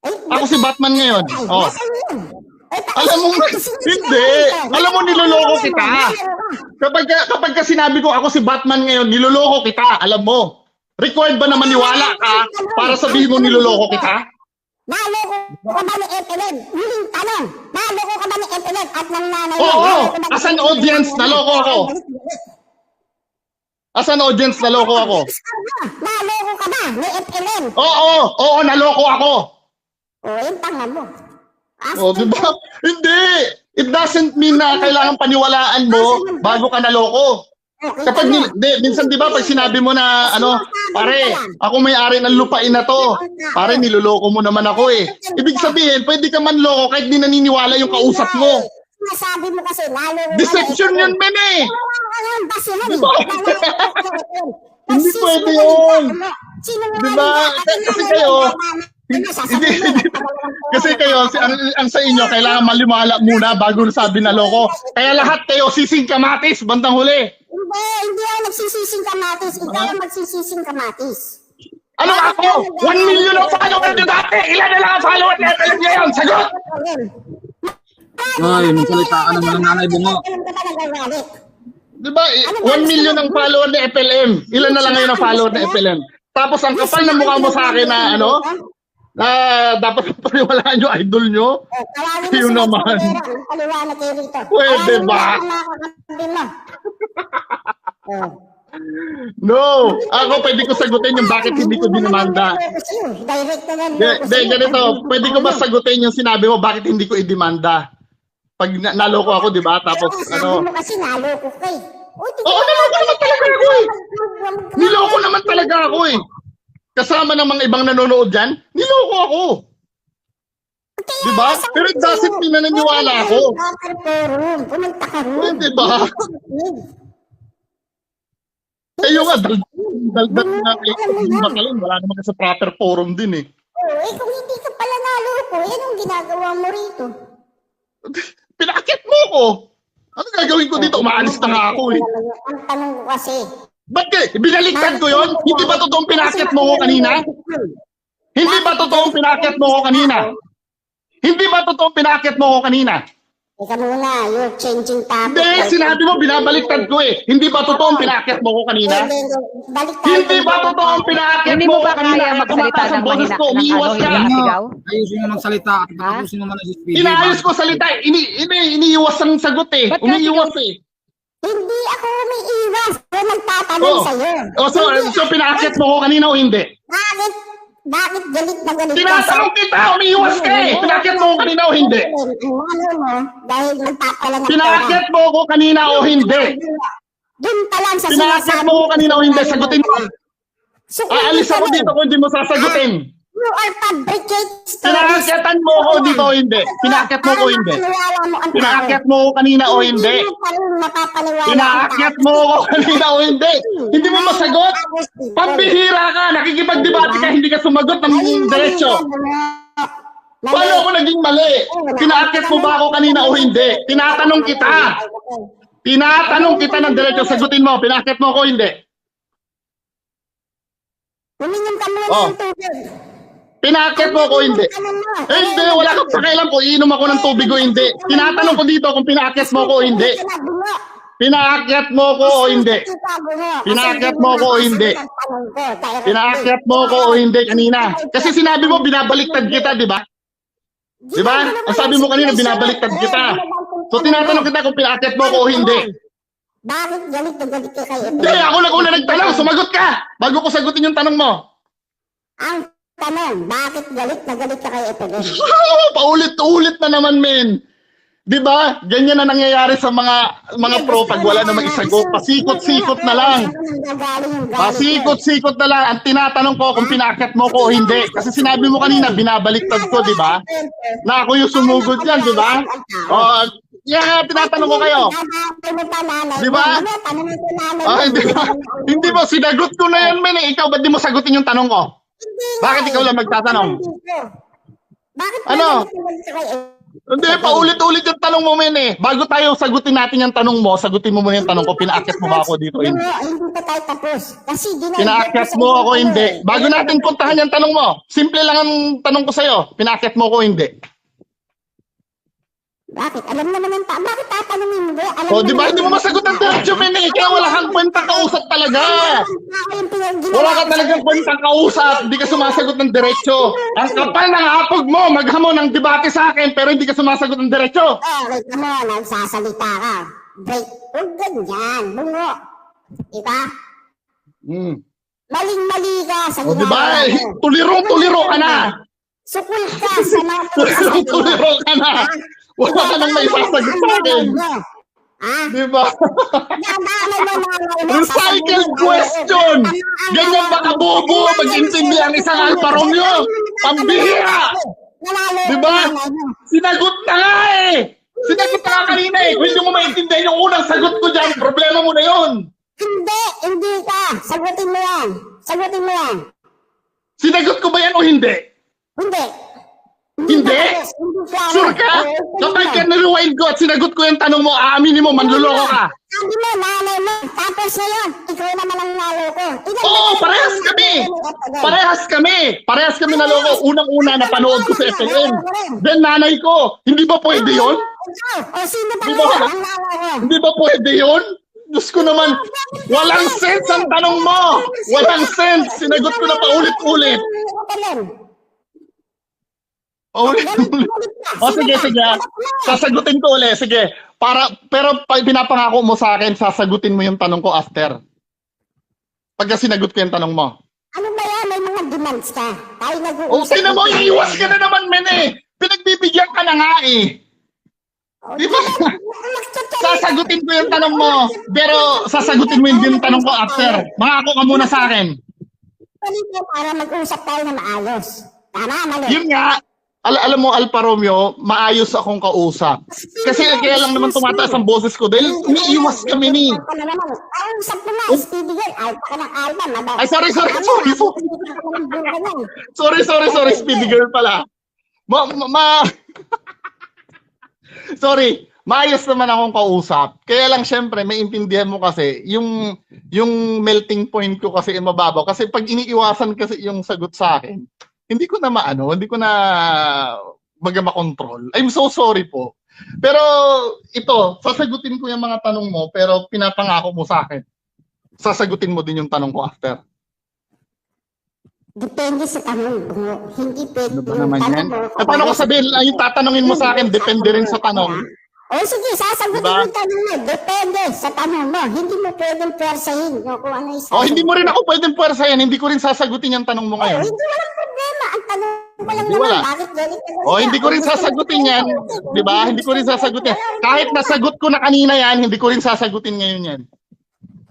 Ako si Batman ngayon. Alam mo, hindi. Alam mo, niloloko kita. Kapag ka sinabi ko ako si Batman ngayon, niloloko kita. Alam mo. Required ba na maniwala ka para sabihin mo niloloko kita? Naloko ka ba ni Evelyn? Huling tanong. Naloko ka ba ni Evelyn at ng nanay mo? Oo. As an audience, naloko ako. Asan audience naloko ako? Naloko ka ba? May FLM. Oo, naloko ako. Yung tanga mo. Di ba? Hindi. It doesn't mean na kailangan paniwalaan mo bago ka naloko. Kapag minsan 'di ba pag sinabi mo na pare, ako may-ari ng lupain na to. Pare, niloloko mo naman ako eh. Ibig sabihin, pwede ka manloko kahit di naniniwala yung kausap mo. Masabi mo kasi lalo. Deception yun, men eh. Diba? Hindi pwede yun. Diba? Kasi kayo, kasi kayo, ang sa inyo, kailangan maliwala muna bago sabi na loko. Kaya lahat kayo sising kamatis, bandang huli. Hindi ako nagsisising kamatis. Ikaw ang magsisising kamatis. Ano ako? 1 million ang follower nyo dati. Ilan na lang ang follower niya talaga ngayon? Sagot! Ay, magsalita ka naman ng nanay bungo. Diba? 1 million ang follower ni FLM. Ilan na lang ngayon ang follower ni FLM? Tapos ang kapal na mukha mo sa akin na na dapat paniwalaan nyo, idol nyo. Yun naman. Pwede ba? No! Ako pwede ko sagutin yung bakit hindi ko dinamanda. Ganito. Pwede ko ba sagutin yung sinabi mo bakit hindi ko idemanda? Pag naloko ako, di ba? Tapos Sabi mo kasi naloko ka eh. Oo, naloko naman talaga ako eh. Niloko naman talaga ako eh. Kasama ng mga ibang nanonood dyan, niloko ako. Diba? Pero it doesn't mean na naniwala ako. Pumunta ka roon. Diba? Kayo nga, daldal na kayo. Wala naman sa proper forum din eh. Kung hindi ka pala naloko, anong ginagawa mo rito? Pinakit mo ko. Ano gagawin ko dito? Umaalis na nga ako eh. Ang tanong ko kasi, Ba't binaliktad ko yun? Hindi ba totoong pinakit mo ko kanina? Hindi ba totoong pinakit mo ko kanina? Hindi ba totoong pinakit mo ko kanina? Teka muna, you're changing topic. Hindi, sinabi mo binabaliktad ko eh. Hindi ba totoong pinakit mo ko kanina? Hindi ba totoong pinakit Hindi mo mo ko ba kanina? kaya magsalita ng boses mahina ko, umiiwas ka. sigaw? Ayusin mo magsalita at tapusin mo man ang speed. Inaayos ko salita eh. Iniiwas ang sagot eh. Ba't ka Umiiwas eh. Hindi ako umiiwas. Ako nagtatanong sa'yo. So pinakit mo ko kanina o hindi? Bakit galit na galit ka? Tinatanong kita, umiiwas ka eh. Pinakit mo ko kanina o hindi? Ano mo, dahil magpapalang ng Pinakit mo ko kanina o hindi? Doon pa lang sa Pinakit mo ko kanina o hindi? Sagutin mo. Aalis ako dito kung hindi mo sasagutin. You are fabricate stories. Pinakatan mo ko dito o hindi? Pinakit mo ko hindi? Pinakit mo ko kanina o hindi? Pinakit mo ko kanina o hindi? Hindi mo masagot? Pambihira ka, nakikipagdebate ka, hindi ka sumagot ng diretsyo. Paano ako naging mali? Pinakit mo ba ako kanina o hindi? Tinatanong kita. Tinatanong kita ng diretsyo, sagutin mo, pinakit mo ko hindi? Uminom ka muna ng tubig. Pinakit mo ko hindi? Hindi, wala kang pakialam kung iinom ako ng tubig o hindi. Tinatanong ko dito kung pinakit mo ko o hindi. Pinakit mo ko o hindi? Pinakit mo ko o hindi? Pinakit mo ko o hindi kanina? Kasi sinabi mo binabaliktad kita, di ba? Di ba? Ang sabi mo kanina binabaliktad kita. So tinatanong kita kung pinakit mo ko o hindi. Bakit galit na galit ka kayo? Hindi, ako nag-una nagtanong. Sumagot ka! Bago ko sagutin yung tanong mo. Ang tanong, bakit galit na galit ka kayo? Paulit-ulit na naman, men. Di ba? Ganyan na nangyayari sa mga pro pag wala namang isagot. Pasikot-sikot na lang. Pasikot-sikot na lang. Ang tinatanong ko kung pinakit mo ko o hindi. Kasi sinabi mo kanina, binabaliktad ko, di ba? Na ako yung sumugod yan, di ba? O, tinatanong ko kayo. Di ba? Hindi mo, sinagot ko na yan, men. Ikaw, ba't di mo sagutin yung tanong ko? Bakit ikaw lang magtatanong? Ano? Hindi, paulit-ulit yung tanong mo, men eh. Bago tayo sagutin natin yung tanong mo, sagutin mo muna yung tanong ko, pinaakyat mo ba ako dito? Hindi. Hindi pa tayo tapos. Pinaakyat mo ako, hindi. Bago natin puntahan yung tanong mo, simple lang ang tanong ko sa'yo, pinaakyat mo ko, hindi. Bakit? Alam naman ang bakit tatanungin mo? Di ba? Hindi mo masagot ang diretsyo, men eh. Kaya wala kang kwentang kausap talaga. Wala ka talagang kwentang kausap. Hindi ka sumasagot ng diretsyo. Ang kapal ng hapog mo, maghamon ng debate sa akin, pero hindi ka sumasagot ng diretsyo. Wait ka mo, nagsasalita ka. Break. Huwag ganyan. Bungo. Diba? Hmm. Maling-mali ka sa O, di ba? ginagawa mo. Tuliro ka na. Sukul ka sa mga Tuliro ka na. Wala ka nang maisasagot sa akin. Ah, Di ba? nadamay mo mga Recycled question! Ganyan ba kabobo mag-intindi ang isang Alfa Romeo? Pambihira! Di ba? Sinagot na nga eh! Sinagot na nga kanina eh! Kung hindi mo maintindihan yung unang sagot ko dyan, problema mo na yun! Hindi ka. Sagutin mo yan. Sagutin mo yan. Sinagot ko ba yan o hindi? Hindi. Hindi? Sure ka? Kapag ka na-rewind ko at sinagot ko yung tanong mo, aaminin mo, manluloko ka. Sabi mo, nanay mo. Tapos ngayon, ikaw naman ang naloko. Oo, parehas kami! Parehas kami naloko. Unang-una napanood ko sa FLM. Then nanay ko, hindi ba pwede yun? Ikaw, o sino ba Di ba? ngayon ang naloko? Hindi ba pwede yun? Diyos ko naman, walang sense ang tanong mo! Walang sense! Sinagot ko na paulit-ulit. Paulit-ulit. O sige. Sasagutin ko ulit. Sige. Pero pinapangako mo sa akin, sasagutin mo yung tanong ko after. Pagka sinagot ko yung tanong mo. Ano ba yan? May mga demands ka. Tayo O, nag-uusap. sino mo, iiwas ka na naman, men eh. Pinagbibigyan ka na nga eh. Di ba? Sasagutin ko yung tanong mo. Pero sasagutin mo yung tanong ko after. Mangako ka muna sa akin. Para mag-usap tayo na maayos. Tama, mali. Yun nga. Alam mo, Alfa Romeo, maayos akong kausap. Kasi kaya lang naman tumataas ang boses ko dahil umiiwas kami ni. Kausap mo nga, Speedy Girl. Alpha ka ng alpha. Ay, sorry. Sorry, Speedy Girl pala. Sorry, maayos naman akong kausap. Kaya lang syempre, maintindihan mo kasi, yung melting point ko kasi mababaw. Kasi pag iniiwasan kasi yung sagot sa akin, hindi ko na makontrol. I'm so sorry po. Pero ito, sasagutin ko yung mga tanong mo, pero pinapangako mo sa akin. Sasagutin mo din yung tanong ko after. Depende sa tanong mo. Hindi pwede. Ano ba naman yan? Paano ko sabihin, yung tatanungin mo sa akin, depende rin sa tanong. O sige, sasagutin Diba? mo yung tanong mo. Depende sa tanong mo. Hindi mo pwedeng persahin kung ano yung O, hindi mo rin ako pwedeng puwersayan, hindi ko rin sasagutin yung tanong mo ngayon. Hindi walang problema. Ang tanong mo lang Hindi, naman, wala. bakit galit ka O, hindi ko rin sasagutin yan. Di ba? Hindi ko rin sasagutin. Kahit nasagot ko na kanina yan, hindi ko rin sasagutin ngayon yan.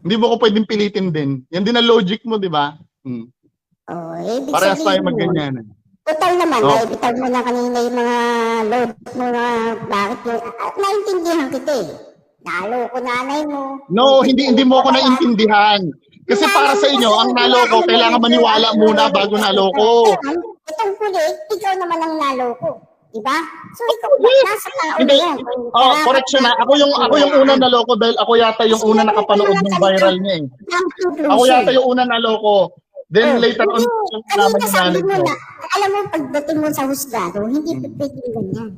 Hindi mo ko pwedeng pilitin din. Yan din ang logic mo, di ba? ibig Parehas tayo sabihin mo, magganyan. total naman, Oh. bitaw mo na kanina yung mga load mo na bakit mo, naintindihan kita eh. Naloko nanay mo. No, hindi mo ako naintindihan. Kasi para sa inyo, ang naloko, kailangan maniwala muna bago naloko. Itong huli, ikaw naman ang naloko. Diba? So, ikaw, nasa tao Hindi. yan. Correction na. Ako yung unang naloko dahil ako yata yung unang nakapanood ng viral niya eh. Ako yata yung unang naloko. Then later on, yung naman yung sabi nanay mo ko. na, alam mo, pagdating mo sa husgado, hindi pwedeng ganyan.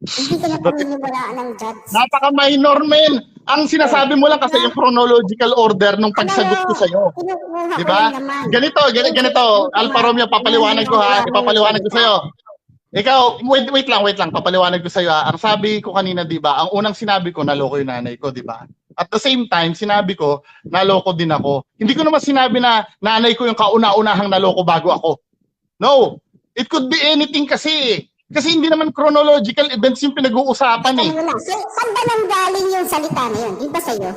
Hindi ka na paniniwalaan ng judge. Napaka-minor, men. Ang sinasabi mo lang kasi yung chronological order nung pagsagot ko sa'yo. Kinukuha Di ko ba? lang naman. Ganito. Alfa Romeo, papaliwanag ko ha. Ipapaliwanag ko sa'yo. Ikaw, wait lang. Papaliwanag ko sa'yo ha. Ang sabi ko kanina, di ba? Ang unang sinabi ko, naloko yung nanay ko, di ba? At the same time, sinabi ko, naloko din ako. Hindi ko naman sinabi na nanay ko yung kauna-unahang naloko bago ako. No. It could be anything kasi. Kasi hindi naman chronological events yung pinag-uusapan eh. Ano na, saan ba nang galing yung salita na yun? Di ba sa'yo?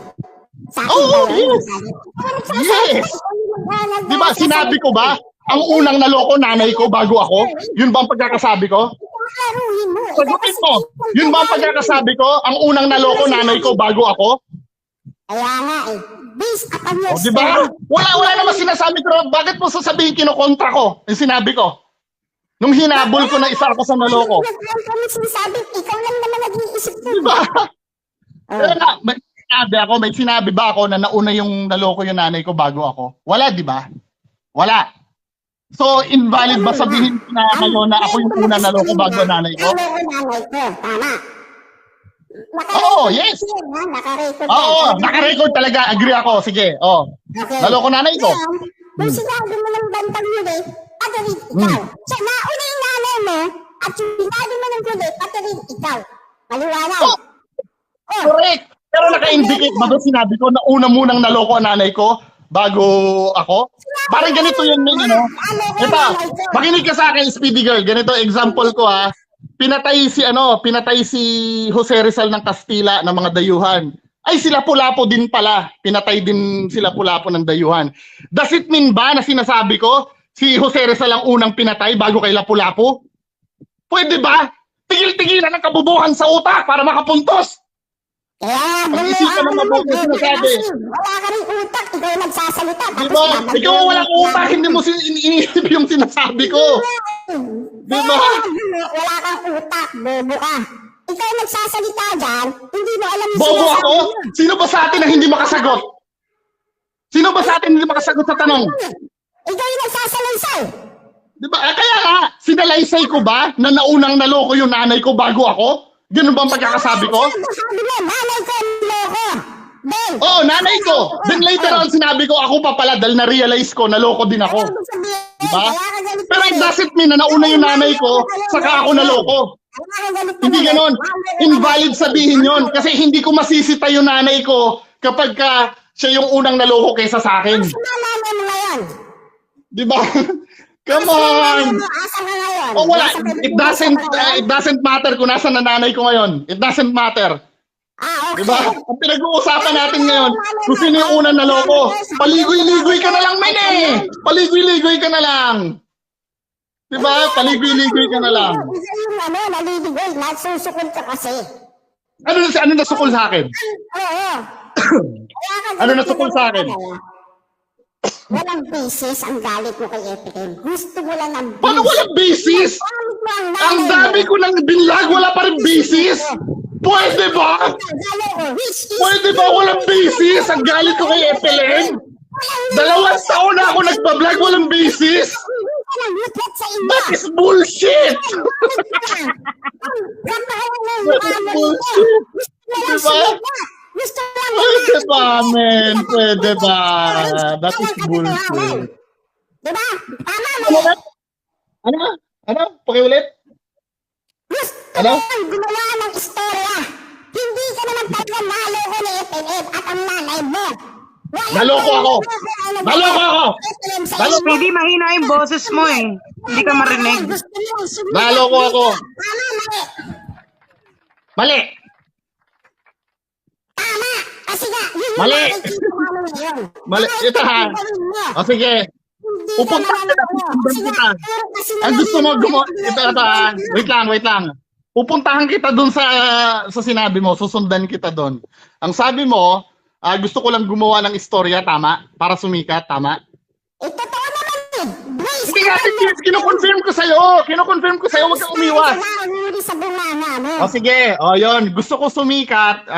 Sa akin Oo, ba yun? yes. Di ba, sinabi ko ba? Ang unang naloko, nanay ko bago ako? Yun ba ang pagkakasabi ko? Klaruhin mo. Sagutin mo. Yun ba ang pagkakasabi ko? Ang unang naloko, nanay ko bago ako? Kaya nga eh. Based upon your O, di ba? Wala naman sinasabi ko. Bakit mo sasabihin kinokontra ko? Yung sinabi ko. Nung hinabol ko na isa ako sa naloko. Sinasabi, ikaw lang naman nag-iisip ko. Di ba? Kaya nga, may sinabi ba ako na nauna yung naloko yung nanay ko bago ako? Wala, di ba? Wala. So, invalid ba sabihin na kayo na ako yung una naloko bago nanay ko? Naloko nanay ko, tama. Oo, yes. Nakarecord. Oo, nakarecord talaga. Agree ako. Sige, Okay. naloko nanay ko. Kung sinabi mo ng bantang huli, patarin ikaw. So, nauna yung nanay mo, at yung sinabi mo ng huli, patarin ikaw. Maliwanag. Correct. Pero naka-indicate ba doon sinabi ko na una munang naloko ang nanay ko bago ako? Parang ganito yun, may ano. Ito, makinig ka sa akin, Speedy Girl. Ganito, example ko ha. Pinatay si Jose Rizal ng Castilla ng mga dayuhan. Ay, sila Lapu-Lapu din pala. Pinatay din sila Lapu-Lapu ng dayuhan. Does it mean ba na sinasabi ko, si Jose Rizal ang unang pinatay bago kay Lapu-Lapu? Pwede ba? Tigil-tigilan ang kabubuhan sa utak para makapuntos. Kaya, Pag-isipan ng mabuti sinasabi. Wala ka rin utak, ikaw yung nagsasalita. Di ba? Ikaw ang walang utak, hindi mo iniisip yung sinasabi ko. Di ba? Wala kang utak, bobo ka. Ikaw yung nagsasalita dyan, hindi mo alam yung Bobo sinasabi ako? mo. Sino ba sa atin na hindi makasagot? Sino ba sa atin hindi makasagot sa tanong? Ikaw yung nagsasalaysay. Di ba? Kaya nga, sinalaysay ko ba na naunang naloko yung nanay ko bago ako? Ganun ba ang pagkakasabi ko? Sabi mo, nanay ko ang loko. Ben, Oo, nanay ko. Then later on, sinabi ko, ako pa pala dahil na-realize ko, naloko din ako. ano sabihin? Diba? Kaya ka ganito Pero it eh. doesn't mean na nauna yung nanay ko, saka ako naloko. Kaya ka ganito Hindi eh. ganon. Invalid sabihin yon kasi hindi ko masisita yung nanay ko kapag siya yung unang naloko kaysa sa akin. Sinalaman mo ngayon. Di ba? Come on! Asa ka ngayon? Oh, wala. Nasa It doesn't matter kung nasa na nanay ko ngayon. It doesn't matter. okay. Di ba? Ang pinag-uusapan natin ngayon, kung sino yung unang naloko, paligoy-ligoy ka na lang, men eh! Paligoy-ligoy ka na lang. Di ba? Paligoy-ligoy ka na lang. Isa yung naliligoy, nasusukol ka kasi. Ano nasukol sa akin? Oo. Kaya ka Ano ganito nasukol sa akin? Walang basis ang galit mo kay FPM. Gusto mo lang ng Paano walang basis? Gamit mo ang Ang dami ko ng binlag, wala pa rin basis. Pwede ba? Pwede ba walang basis? Ang galit ko kay FLN? 2 taon na ako nagpa-vlog, walang basis. That is bullshit! That is bullshit! Diba? Pwede ba, men? Pwede ba? That is bullshit. Diba? Tama mo. Ano? Ano? Ano? Pakiulit? Gusto Ano? mo ang gumawa ng istorya. Hindi ka naman talaga naloko ni FNF at ang nanay mo. Naloko ako! Naloko ako! Speedy, mahina yung boses mo eh. Hindi ka marinig. Naloko ako! Tama, mali. Mali! Tama. Kasi nga, yun yung Mali. nakikita mo ngayon. Mali. Kahit Ito ha. gawin mo, O sige. hindi ka Pupunta naman ka na. ako. Pupuntahan Kasi kita. nga, pero kasi Ang gusto mo naliligo ito ha. Wait lang. Pupuntahan kita dun sa sinabi mo. Susundan kita dun. Ang sabi mo, gusto ko lang gumawa ng istorya, tama? Para sumikat, tama? Eh, totoo naman eh. Brace Hindi nga, kino-confirm ko sa'yo. Kino-confirm ko sa'yo, huwag kang umiwas. Nakahuli sa bunganga mo. O sige, yun. Gusto ko sumikat,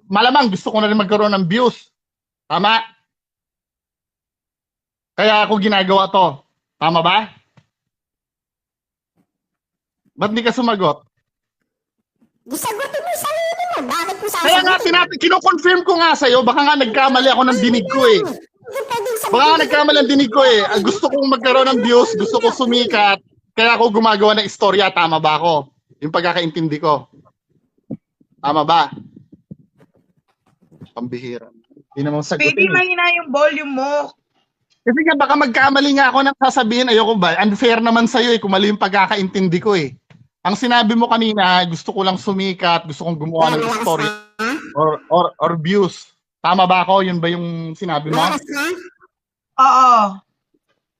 malamang gusto ko na rin magkaroon ng views. Tama? Kaya ako ginagawa to. Tama ba? Ba't di ka sumagot? Sagutin mo yung sarili mo. Bakit mo sasagutin? Kaya nga, kino-confirm ko nga sa'yo, baka nga nagkamali ako ng dinig ko eh. Hindi pwedeng sagutin. Baka nga nagkamali ang dinig ko eh. Gusto kong magkaroon ng views, gusto ko sumikat, kaya ako gumagawa ng istorya. Tama ba ako? Yung pagkakaintindi ko. Tama ba? Pambihira. Hindi naman Speedy, sagutin. mahina yung volume mo. Kasi nga baka magkamali nga ako ng sasabihin, ayoko ba? Unfair naman sa'yo eh, kung mali yung pagkakaintindi ko eh. Ang sinabi mo kanina, gusto ko lang sumikat, gusto kong gumawa ng story or views. Tama ba ako? Yun ba yung sinabi mo? Malakas na? Oo.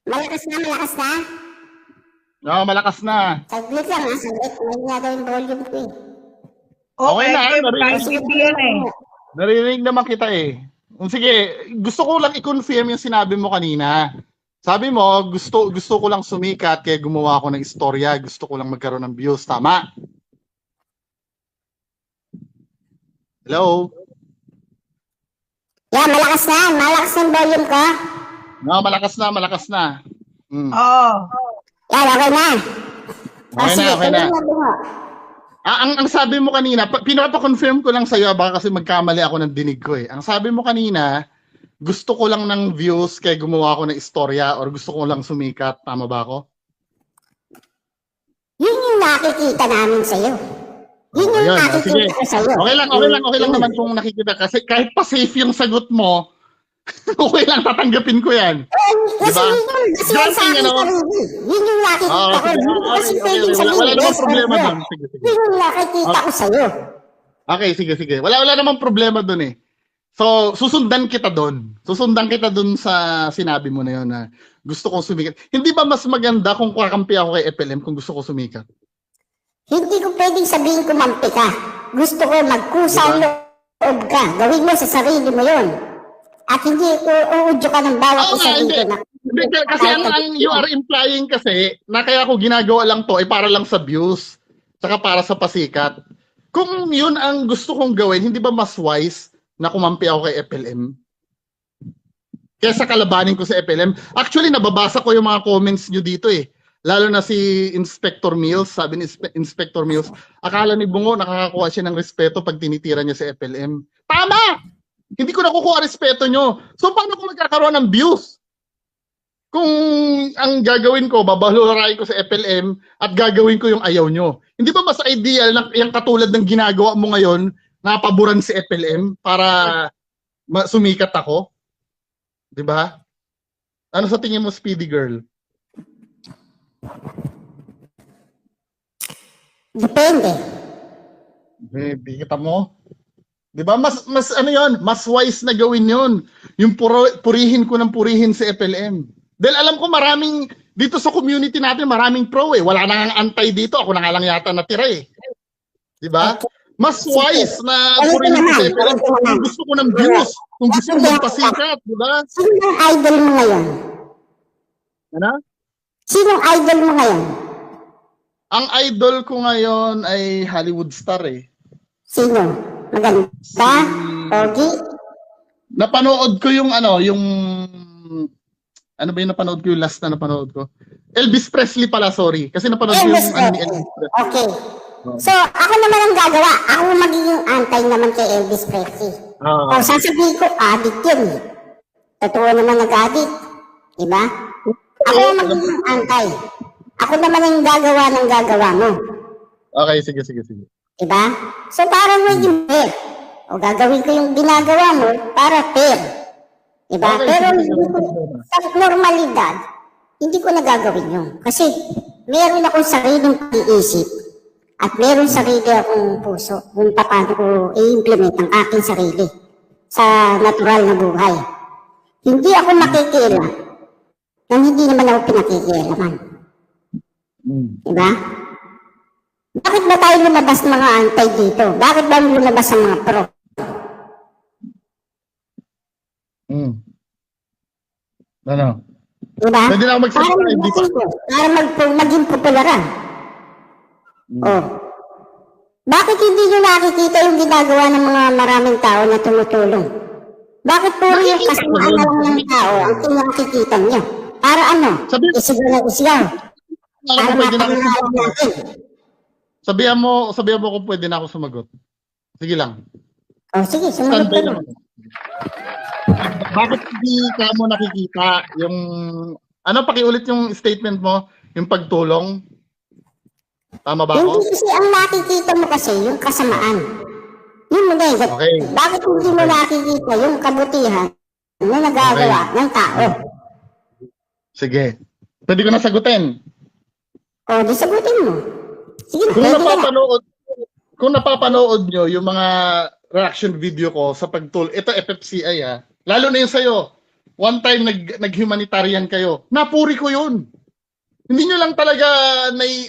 Malakas na? No, malakas na. Saglit lang ha, saglit. May nga yung volume ko eh. Okay na, ito yung narinig. privacy yan eh. Narinig naman kita eh. Sige, gusto ko lang i-confirm yung sinabi mo kanina. Sabi mo, gusto ko lang sumikat kaya gumawa ako ng istorya, gusto ko lang magkaroon ng views. Tama? Hello? Yeah, malakas na. Malakas na yung volume ko. No, malakas na. Oo. Yan, okay na. Okay na. Ang sabi mo kanina, pinapa-confirm ko lang sa'yo, baka kasi magkamali ako ng dinig ko eh. Ang sabi mo kanina, gusto ko lang ng views kaya gumawa ako ng istorya or gusto ko lang sumikat. Tama ba ako? Yun yung nakikita namin sa'yo. Yun yung nakikita Sige. ko sa'yo. Okay lang naman kung nakikita. Kasi kahit pa safe yung sagot mo, Okay lang, tatanggapin ko yan. Kasi Diba? yun yung basihan sa akin sarili. Yun yung nakikita ko. Hindi ko kasi pwedeng Wala, sabihin. wala namang yes or problema no. doon. Sige, sige. Yun yung nakikita ko sa'yo. Okay, sige. Wala namang problema doon eh. So, susundan kita doon. Susundan kita doon sa sinabi mo na yun na gusto kong sumikat. Hindi ba mas maganda kung kakampi ako kay FLM kung gusto ko sumikat? Hindi ko pwedeng sabihin kumampi ka. Gusto ko magkusang loob ka. Gawin mo sa sarili mo yun. At hindi uudyo ka ng bawat Oo isa nga, dito hindi. na. Hindi, kasi ang you are implying kasi na kaya ako ginagawa lang to ay para lang sa views. Saka para sa pasikat. Kung yun ang gusto kong gawin, hindi ba mas wise na kumampi ako kay FLM? Kesa kalabanin ko sa FLM. Actually, nababasa ko yung mga comments nyo dito eh. Lalo na si Inspector Mills, sabi ni Inspector Mills, akala ni Bungo nakakakuha siya ng respeto pag tinitira niya sa FLM. Tama! Hindi ko nakukuha respeto nyo. So paano kung magkakaroon ng views? Kung ang gagawin ko, babalurain ko sa FLM at gagawin ko yung ayaw nyo. Hindi ba mas ideal na yung katulad ng ginagawa mo ngayon na paboran si FLM para sumikat ako? Di ba? Ano sa tingin mo, Speedy Girl? Depende. Baby, kita mo? 'Di ba? Mas ano 'yon, mas wise na gawin 'yon. Yung purihin ko ng purihin si FLM. Dahil alam ko maraming dito sa community natin, maraming pro eh. Wala nang anti dito, ako na nga lang yata natira eh. 'Di ba? Mas wise na purihin ko si FLM kung gusto ko ng views, kung gusto ko magpasikat, 'di ba? Sino ang idol mo ngayon? Ano? Sino ang idol mo ngayon? Ang idol ko ngayon ay Hollywood star eh. Sino? Maganda? Pogi? Napanood ko yung ano ba yung napanood ko yung last na napanood ko? Elvis Presley pala, sorry. Kasi napanood ko yung ano ni Elvis Presley. Okay. So, ako naman ang gagawa. Ako magiging antay naman kay Elvis Presley. O, sasabihin ko, addict yun. Totoo naman nag-addict. Diba? Ako ang magiging antay. Ako naman ang gagawa ng gagawa mo. Okay, sige. Diba? So, parang maging fair. O, gagawin ko yung ginagawa mo para fair. Diba? Okay, Pero sige. sa normalidad, hindi ko nagagawin yun. Kasi, meron akong sariling pag-iisip at meron sarili akong puso kung paano ko i-implement ang aking sarili sa natural na buhay. Hindi ako makikialam nang hindi naman ako pinakikialaman. Diba? Bakit ba tayo lumabas mga antay dito? Bakit ba lumabas ang mga pro? Ano? Diba? Pwede na ako magsalita, hindi pa. Para maging popularan. Oh. Bakit hindi nyo nakikita yung ginagawa ng mga maraming tao na tumutulong? Bakit puro yung kasamaan na lang ng tao ang pinakikita nyo? Para ano? Isigaw na isigaw. Para mapangalaman natin. Sabihan mo kung pwede na ako sumagot. Sige lang. Oh, sige, sumunod Standby ka. lang ako. Bakit hindi ka mo nakikita yung ano, pakiulit yung statement mo, yung pagtulong? Tama ba ako? Hindi kasi ang nakikita mo kasi yung kasamaan. Yun mo na Okay. Bakit hindi mo nakikita yung kabutihan na nagagawa ng tao? Sige. Pwede ko na sagutin. O, di sagutin mo. Sige na, Kung napapanood nyo yung mga reaction video ko sa ito FFCI lalo na yung sa'yo, one time nag-humanitarian kayo, napuri ko yun. Hindi nyo lang talaga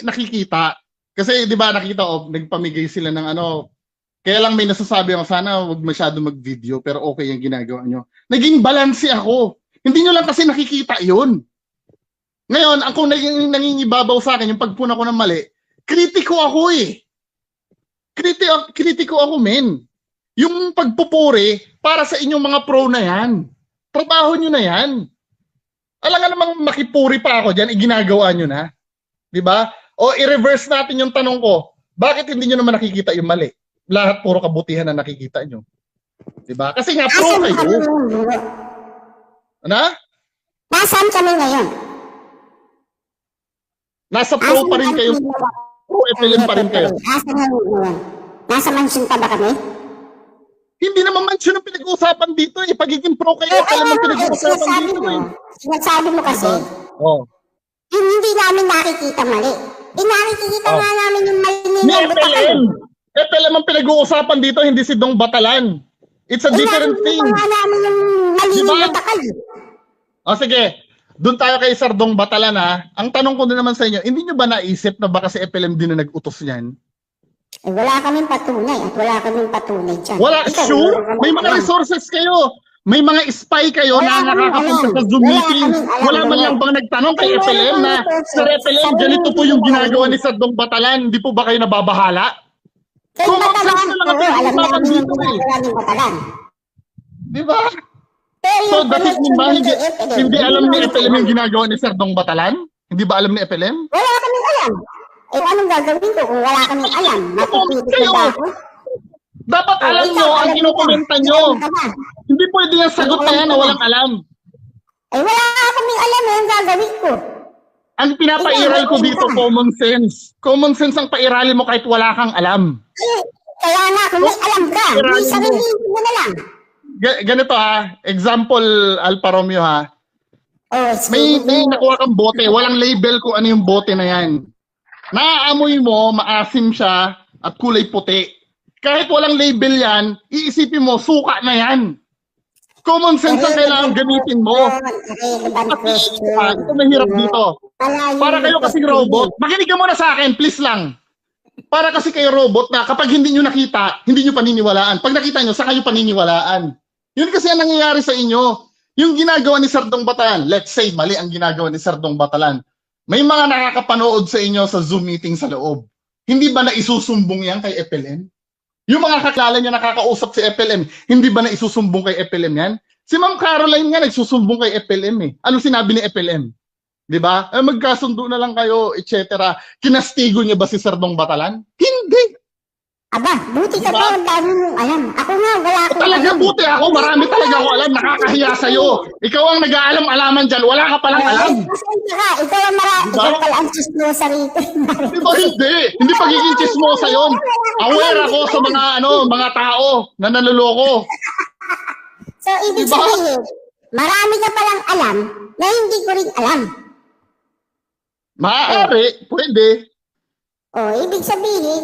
nakikita. Kasi di ba nakita nagpamigay sila ng ano, kaya lang may nasasabi ako, sana wag masyado mag-video pero okay yung ginagawa nyo. Naging balanse ako. Hindi nyo lang kasi nakikita yun. Ngayon, ang kung nangingibabaw sa akin, yung pagpuna ko ng mali, kritiko ako eh. Kritiko ako, men. Yung pagpupuri, para sa inyong mga pro na yan. Trabaho nyo na yan. Alam nga namang makipuri pa ako dyan, iginagawa nyo na. Diba? O i-reverse natin yung tanong ko, bakit hindi nyo naman nakikita yung mali? Lahat puro kabutihan na nakikita nyo. Diba? Kasi nga pro Nasaan kayo. kami ngayon? Ano? Nasaan kami ngayon? Nasa pro pa rin kayo. Pro FLM pa rin kayo. Nasaan ngayon? Nasa mansion pa ba kami? Hindi naman mention ang pinag-uusapan dito eh. Pagiging pro kay Eh, FLM ang eh, pinag-uusapan sinasabi dito mo, eh. sinasabi mo kasi, Oh. yung hindi namin nakikita mali. Nakikita nga namin yung mali Ni ng Butakan. FLM. FLM ang pinag-uusapan dito, hindi si Dong Batalan. It's a different thing. Nakikita nga namin yung mali ng Diba? Butakan. O sige, doon tayo kay Sir Dong Batalan ha. Ang tanong ko din naman sa inyo, hindi nyo ba naisip na baka si FLM din na nag-utos niyan? Eh, wala kaming patunay at wala kaming patunay dyan. Wala, Ikaw, sure? wala May mga alam. resources kayo. May mga spy kayo Wala na kaming nakakapunta alam. sa Zoom Wala meeting. kaming alam. Wala man lang bang nagtanong kay Wala FLM na, kaming resources. Sir FLM, Sabi ganito mo, po hindi yung mo ginagawa alam. ni Sir Dong Batalan. Hindi po ba kayo nababahala? Kay Kung Batalan, magsabi na lang oo, ang alam pinag-uusapan namin yung dito eh. ginagawa ng Batalan. Di ba? Pero So, yung does it mean ba connection hindi, ng FLM, hindi alam ni namin FLM yung alam. ginagawa ni Sir Dong Batalan? Hindi ba alam ni FLM? Wala kaming alam. Eh, anong gagawin ko kung wala kaming alam? Matututo kayo. ba ako? Dapat alam Ikaw, nyo ang alam mo kinukomenta ba? nyo. Alam ka ba? Hindi pwede yung sagot na yan na walang alam. Eh, wala kaming alam eh, ang gagawin ko. Ang pinapairal ko dito, common sense. Common sense ang pairali mo kahit wala kang alam. Eh, kaya nga, kung may alam ka, may sarili mo na lang. Ganito ha, example Alfa Romeo ha. Oh, May nakuha kang bote, walang label kung ano yung bote na yan. Naaamoy mo, maasim siya at kulay puti. Kahit walang label yan, iisipin mo, suka na yan. Common sense ang kailangan gamitin mo. Ito mahirap dito. Para kayo kasing robot, makinig ka muna sa akin, please lang. Para kasi kayo robot na kapag hindi nyo nakita, hindi nyo paniniwalaan. Pag nakita nyo, saka nyo paniniwalaan. Yun kasi ang nangyayari sa inyo. Yung ginagawa ni Sir Dong Batalan, let's say mali ang ginagawa ni Sir Dong Batalan, may mga nakakapanood sa inyo sa Zoom meeting sa loob. Hindi ba na isusumbong yan kay FLM? Yung mga kakilala niya nakakausap si FLM, hindi ba na isusumbong kay FLM yan? Si Ma'am Caroline nga nagsusumbong kay FLM eh. Ano sinabi ni FLM? 'Di ba? Eh, magkasundo na lang kayo, etc. Kinastigo niya ba si Sir Dong Batalan? Hindi. Aba, buti ka Diba? pa, ang dami mong alam. Ako nga, wala akong Talaga alam. buti ako, marami talaga ako alam, nakakahiya sa'yo. Ikaw ang nag-aalam-alaman dyan, wala ka palang alam. Pasensya ka, ikaw ang Diba? ikaw pala ang chismosa rito. Di ba hindi? Hindi pagiging chismosa yon. Aware ako sa mga tao na nanloloko. So, ibig Diba? sabihin, marami ka palang alam na hindi ko rin alam. Maaari, pwede. Oh, ibig sabihin,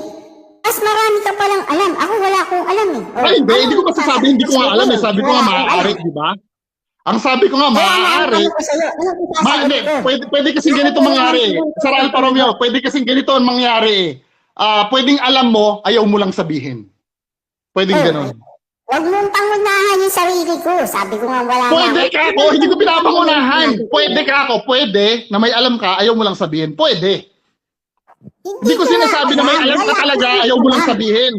mas marami ka palang alam. Ako wala akong alam eh. Oh, Ay, hindi ko anong masasabi, hindi ko nga alam eh. Sabi ko nga maaari, di ba? Ang sabi ko nga maaari. Hindi, pwede kasing ganito mangyari. Sir Alfa Romeo, pwede kasing ganito ang mangyari eh. Pwedeng alam mo, ayaw mo lang sabihin. Pwedeng ganun. Huwag mong pangunahan yung sarili ko. Sabi ko nga wala Pwede ka ako, hindi ko pinapangunahan. Pwede ka ako, pwede na may alam ka, ayaw mo lang sabihin. Pwede. Hindi ko sinasabi na may alam ka talaga, ayaw mo lang sabihin.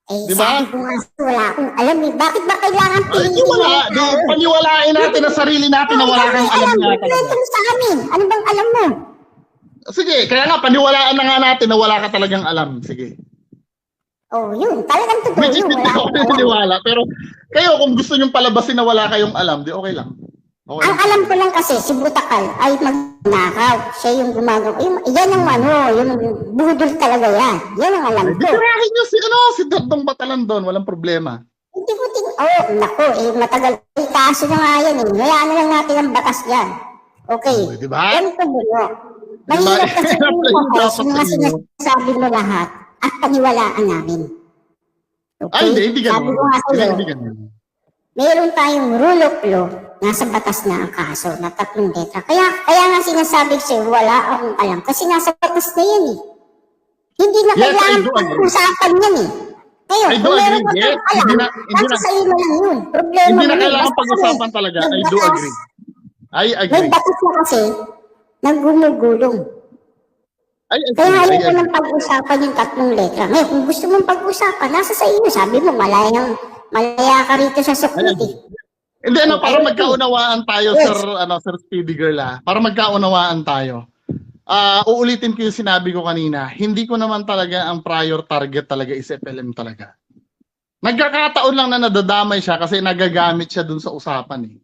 Eh, Diba? sabi ko nga wala akong alam eh. Bakit ba kailangan Ay, piliin wala. mo? Di, paniwalain natin ang sarili natin na wala kang alam nga talaga. Kwento mo sa amin. Ano bang alam mo? Sige, kaya nga, paniwalaan na nga natin na wala ka talagang alam. Sige. Oh, yun. Talagang totoo Which is yun. hindi Wala ako akong alam. naniniwala. Pero kayo, kung gusto nyong palabasin na wala kayong alam, di okay lang. Okay Ang lang. alam ko lang kasi, si Butakal ay magnakaw. Siya yung gumagawa. Yan ang yung budol talaga yan. Yan ang alam ko. Ditirahin nyo si Dong Batalan doon. Walang problema. Hindi ko nako, matagal. Kaso na nga yan eh. Hayaan na lang natin ang batas yan. Okay. Oh, di ba? Ganito mo. Mahirap kasi Hirap yung na hirap mga sa inyo. sinasabi mo lahat at paniwalaan namin. Okay? Ay, hindi Sabi ganun. ko nga sa'yo, Hindi ganun. meron tayong rule of law, nasa batas na ang kaso, na 3 letra. Kaya nga sinasabi ko sa'yo, wala akong alam. Kasi nasa batas na yan eh. Hindi na Yes, I kailangan do agree. pag-usapan yan eh. Ngayon, I do kung meron agree. ka Yes, pang alam, hindi na- nasa sa'yo na lang yun. Problema Hindi na mo yun. kailangan Basta pag-usapan kasi, talaga. I may do batas- agree. I May agree. batas na kasi, naggumugulong. I Kaya agree. ayaw ko ng pag-usapan yung 3 letra. Ngayon, kung gusto mong pag-usapan, nasa sa iyo. Sabi mo, malaya ka rito sa suklit eh. Hindi, para magkaunawaan tayo, Sir Speedy Girl, para magkaunawaan tayo. Uulitin ko yung sinabi ko kanina, hindi ko naman talaga ang prior target talaga is FLM talaga. Nagkakataon lang na nadadamay siya kasi nagagamit siya dun sa usapan eh.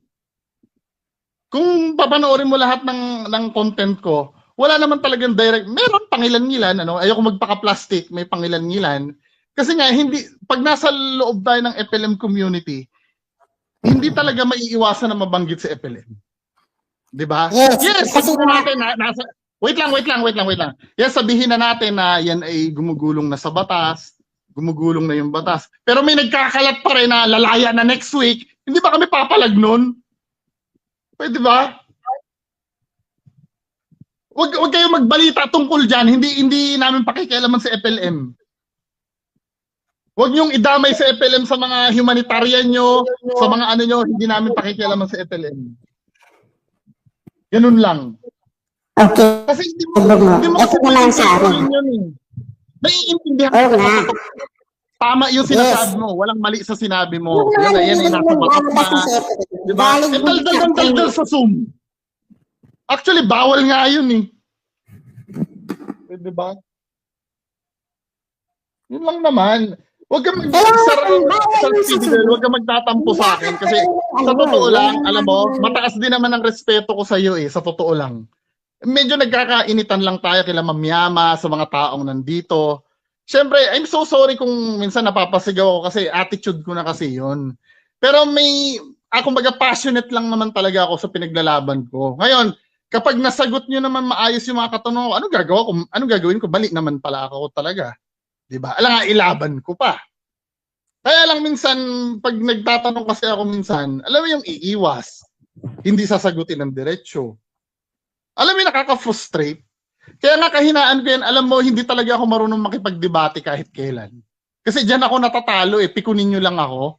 Kung papanoorin mo lahat ng content ko, wala naman talagang direct, meron pangilan-ngilan, ayoko magpaka-plastic, may pangilan-ngilan, Kasi nga, pag nasa loob tayo ng FLM community, hindi talaga maiiwasan na mabanggit sa FLM. Di ba? Yes, kasi sabihin natin na wait lang. Yes, sabihin na natin na yan ay gumugulong na sa batas, gumugulong na yung batas. Pero may nagkakalat pa rin na lalaya na next week, hindi ba kami papalag nun? Pwede ba? Huwag kayo magbalita tungkol dyan. Hindi namin pakikialaman sa FLM. Huwag niyong idamay sa FLM sa mga humanitarian nyo, sa mga ano nyo, hindi namin pakikialaman sa FLM. Ganun lang. okay. Kasi hindi mo Ito naman sa akin. yun eh. Naiintindihan Oo ko nga. na tama yung sinasabi mo. Walang mali sa sinabi mo. Yan ay nasa batas na. Diba? Daldal sa Zoom. Actually, bawal nga yun eh. Diba? Yun lang naman. Huwag kang huwag kang magtatampo sa akin kasi sa totoo lang, alam mo, mataas din naman ang respeto ko sa iyo eh, sa totoo lang. Medyo nagkakainitan lang tayo kila Ma'am Yama, sa mga taong nandito. Siyempre, I'm so sorry kung minsan napapasigaw ako kasi attitude ko na kasi yun. Pero kumbaga passionate lang naman talaga ako sa pinaglalaban ko. Ngayon, kapag nasagot nyo naman maayos yung mga katanungan ko, anong gagawin ko? Balik naman pala ako talaga. Diba? Alam nga, ilaban ko pa. Kaya lang minsan, pag nagtatanong kasi ako minsan, alam mo yung iiwas. Hindi sasagutin ng diretsyo. Alam mo yung nakaka-frustrate. Kaya nga kahinaan ko yan, alam mo, hindi talaga ako marunong makipagdebate kahit kailan. Kasi dyan ako natatalo eh, pikunin nyo lang ako.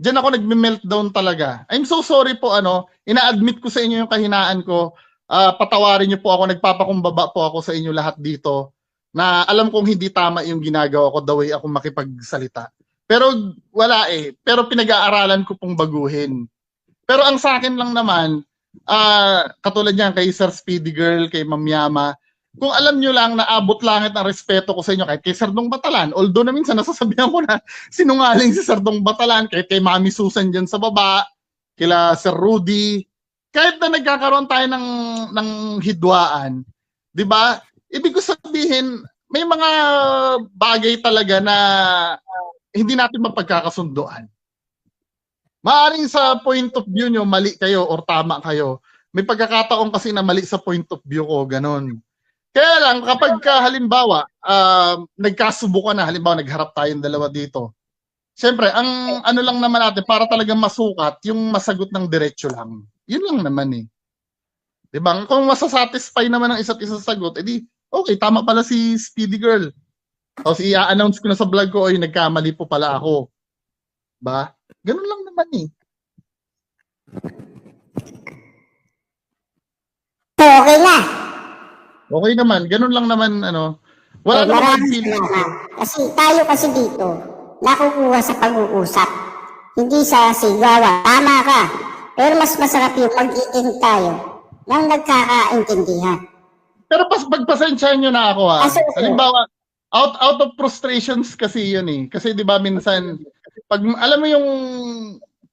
Dyan ako nagme-meltdown talaga. I'm so sorry po, ina-admit ko sa inyo yung kahinaan ko. Patawarin nyo po ako, nagpapakumbaba po ako sa inyo lahat dito. Na alam kong hindi tama yung ginagawa ko the way ako makipagsalita. Pero wala eh. Pero pinag-aaralan ko pong baguhin. Pero ang sa akin lang naman, katulad niyan kay Sir Speedy Girl, kay Ma'am Yama, kung alam nyo lang na abot langit ang respeto ko sa inyo kahit kay Sir Dong Batalan, although na minsan nasasabihan ko na sinungaling si Sir Dong Batalan, kahit kay Mami Susan dyan sa baba, kila Sir Rudy, kahit na nagkakaroon tayo ng hidwaan, di ba? Ibig ko sabihin, may mga bagay talaga na hindi natin mapagkakasunduan. Maaring sa point of view nyo, mali kayo or tama kayo. May pagkakataon kasi na mali sa point of view ko, ganun. Kaya lang, kapag halimbawa, nagkasubukan na, halimbawa nagharap tayong dalawa dito. Siyempre, ang ano lang naman natin, para talagang masukat, yung masagot ng diretsyo lang. Yun lang naman eh. Diba? Kung masasatisfy naman ang isa't isa sagot, edi, okay, tama pala si Speedy Girl. Tapos i-announce ko na sa vlog ko, oy, nagkamali po pala ako. Ba? Ganun lang naman eh. Okay na. Okay naman, ganun lang naman, wala namang Maraming feeling. salamat. Kasi tayo kasi dito, nakukuha sa pag-uusap. Hindi sa sigawan. Tama ka. Pero mas masarap yung pag-iintindi tayo nang nagkakaintindihan. Pero pagpasensyahan nyo na ako ha. Halimbawa, out of frustrations kasi yun eh. Kasi di ba minsan, pag alam mo yung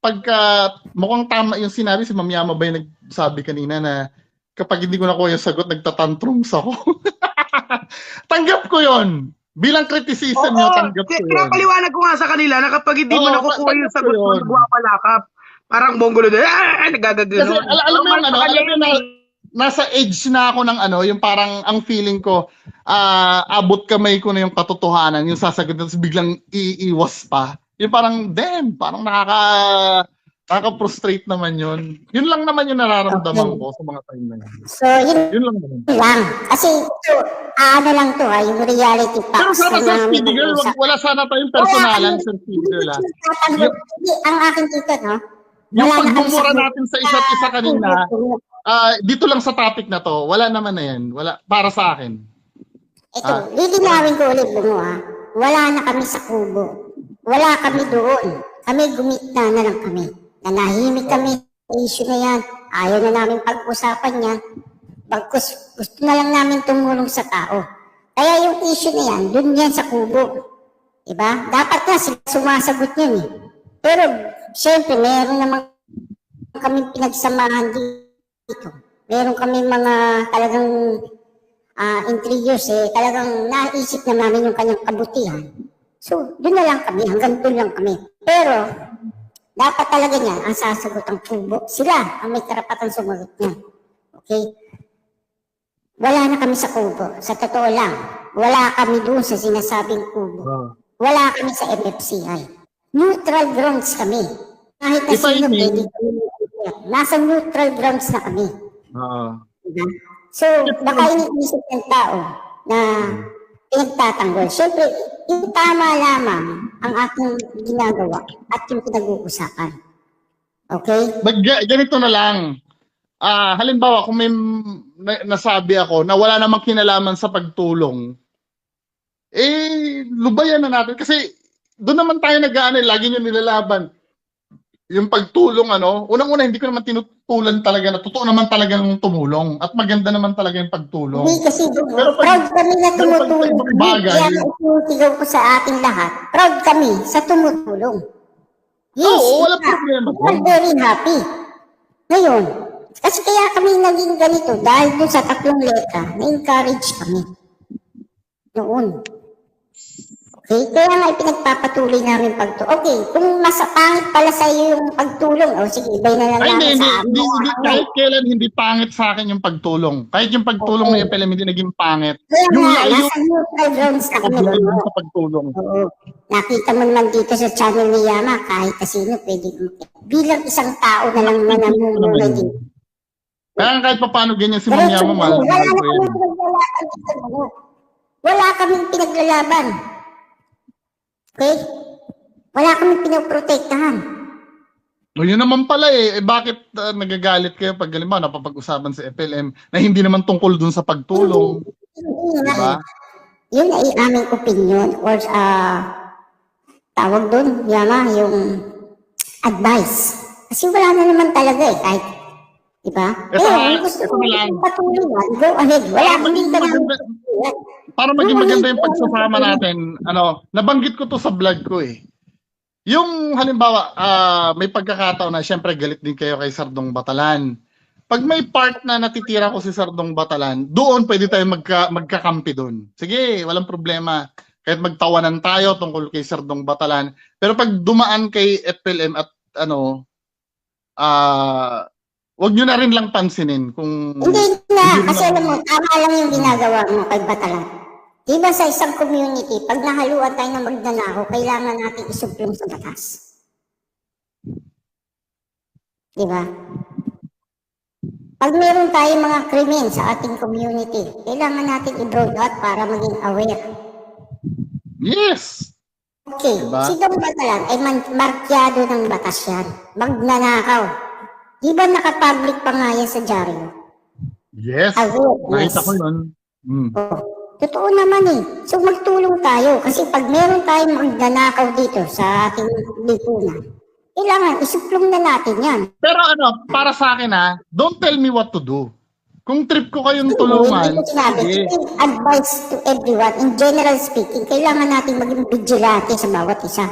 pagka mukhang tama yung sinabi, si Ma'am Yama ba yung nagsabi kanina na kapag hindi ko nakuha yung sagot, nagtatantrums ako. Tanggap ko yon. Bilang criticism nyo, tanggap ko yun. Pinapaliwanag ko nga sa kanila na kapag hindi mo nakukuha yung sagot mo, magwapalakap. Parang bongolo doon, nagagagano. Kasi alam mo na, nasa age na ako ng yung parang ang feeling ko, abot kamay ko na yung katotohanan, yung sasagot na biglang iiwas pa. Yung parang, damn, parang nakaka-frustrate naman yun. Yun lang naman yung nararamdaman ko sa mga time na yun. So, yun lang naman. Kasi ito, lang to yung reality Pero facts. sana sa Speedy Girl, wala sana tayong personalan sa Speedy Girl. Ang akin dito, no? Yung pagmumura natin sa isa't isa kanina, dito lang sa topic na to, wala naman na yan. Wala, para sa akin. Ito, lilinawin ko ulit mo wala na kami sa kubo. Wala kami doon. Kami gumita na lang kami. Nanahimik kami. Issue na yan. Ayaw na namin pag-usapan yan. Gusto na lang namin tumulong sa tao. Kaya yung issue na yan, dun yan sa kubo. Diba? Dapat na sila sumasagot yan eh. Pero, syempre, meron naman kami pinagsamahan dito. Meron kami mga talagang in 3 years talagang naisip na namin yung kanyang kabutihan. So, doon na lang kami, hanggang doon lang kami. Pero, dapat talaga niyan, ang sasagot ang kubo. Sila ang may karapatan sumagot niyan. Okay? Wala na kami sa kubo. Sa totoo lang, wala kami doon sa sinasabing kubo. Wala kami sa MFCI. Neutral grounds kami. Kahit na If I sino may- pwede kami. Nasa neutral grounds na kami. Diba? So, baka iniisip ng tao na pinagtatanggol. Siyempre, yung tama lamang ang aking ginagawa at yung pinag-uusapan. Okay? Ganito na lang. Halimbawa, kung may nasabi ako na wala namang kinalaman sa pagtulong, lubayan na natin. Kasi doon naman tayo nag-ano, lagi nyo nilalaban. Yung pagtulong, unang-una, hindi ko naman tinutulan talaga na totoo naman talaga ng tumulong. At maganda naman talaga yung pagtulong. Hindi kasi Pero proud kami na pero pag tumutulong. ibang bagay- Kaya itinusigaw ko sa ating lahat, proud kami sa tumutulong. Yes, Oo, wala problema. we're very happy. Ngayon, kasi kaya kami naging ganito dahil dun sa 3 letra, na-encourage kami. Noon. Okay, kaya nga ipinagpapatuloy namin pagtulong. Okay, kung masapangit pala sa iyo yung pagtulong, sige, ibay na lang Ay, namin hindi, sa amin. kahit kailan hindi pangit sa akin yung pagtulong. Kahit yung pagtulong ng FLM hindi naging pangit. Kaya Yung nga, layo nasa neutral grounds na kami. pagtulong sa pagtulong. Oo. Nakita mo naman dito sa channel ni Yama, kahit kasino pwede bilang isang tao na lang manamumuhay dito. Kaya kahit pa paano ganyan si Ma'am Yama, mahal wala ko na yan. kaming pinaglalaban dito. Wala kaming pinaglalaban. Okay? Wala kaming pinoprotektahan. O yun naman pala bakit nagagalit kayo pag halimbawa napapag-usapan sa FLM na hindi naman tungkol dun sa pagtulong? Hindi nga Diba? Yun ay aming opinion or tawag doon, Yama, yung advice. Kasi wala na naman talaga kahit, diba? Ito Pero nga, kung gusto ito ko na lang. patuloy, go ahead. Wala, hindi ka na. Para maging maganda yung pagsasama natin, nabanggit ko to sa vlog ko Yung halimbawa, may pagkakataon na syempre galit din kayo kay Sardong Batalan. Pag may part na natitira ko si Sardong Batalan, doon pwede tayo magkakampi doon. Sige, walang problema. Kahit magtawanan tayo tungkol kay Sardong Batalan. Pero pag dumaan kay FLM at wag nyo na rin lang pansinin kung... Hindi na, Hindi kasi naman. alam mo, tama lang yung ginagawa mo kay Batalan. Diba sa isang community, pag nahaluan tayo ng magnanakaw, kailangan natin isuplong sa batas. Diba? Pag meron tayong mga krimen sa ating community, kailangan natin i-broad out para maging aware. Yes! Okay, Diba? si Dong Batalan ay markyado ng batas yan. Magnanakaw. Di ba nakapublic pa nga yan sa dyaryo? Yes! Awareness. Nakita ko yun. Oh, totoo naman So magtulong tayo kasi pag meron tayong magnanakaw dito sa ating lipunan, kailangan isuplong na natin yan. Pero para sa akin don't tell me what to do. Kung trip ko kayong tulungan, Hindi ko sinabi. sige. Advice to everyone. In general speaking, kailangan natin maging vigilante sa bawat isa.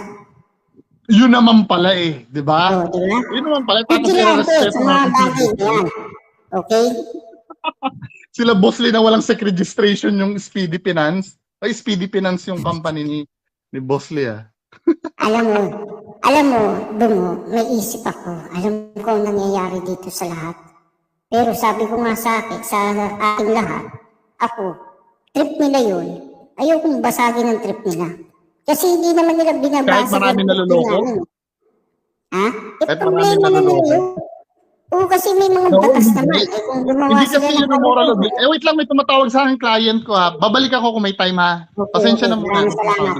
Yun naman pala di ba? Oh, di ba? Yun naman pala. Tapos Vigilante i-respeto sa mga natin bagay na yan. Okay? sila Boss Lee na walang sec registration yung Speedy Finance. Ay, Speedy Finance yung company ni Boss Lee Alam mo, Bungo, may isip ako. Alam ko ang nangyayari dito sa lahat. Pero sabi ko nga sa ating lahat, ako, trip nila yun. Ayokong basagin ang trip nila. Kasi hindi naman nila binabasa. Kahit marami naluloko? Ha? Kahit marami Problema naman naluloko? yun. Oo, kasi may mga No, batas hindi. naman. Kung gumawa Hindi sila kasi ng yun ang moral of it. Wait lang, may tumatawag sa akin client ko Babalik ako kung may time Okay, Pasensya okay. na muna. Maraming salamat.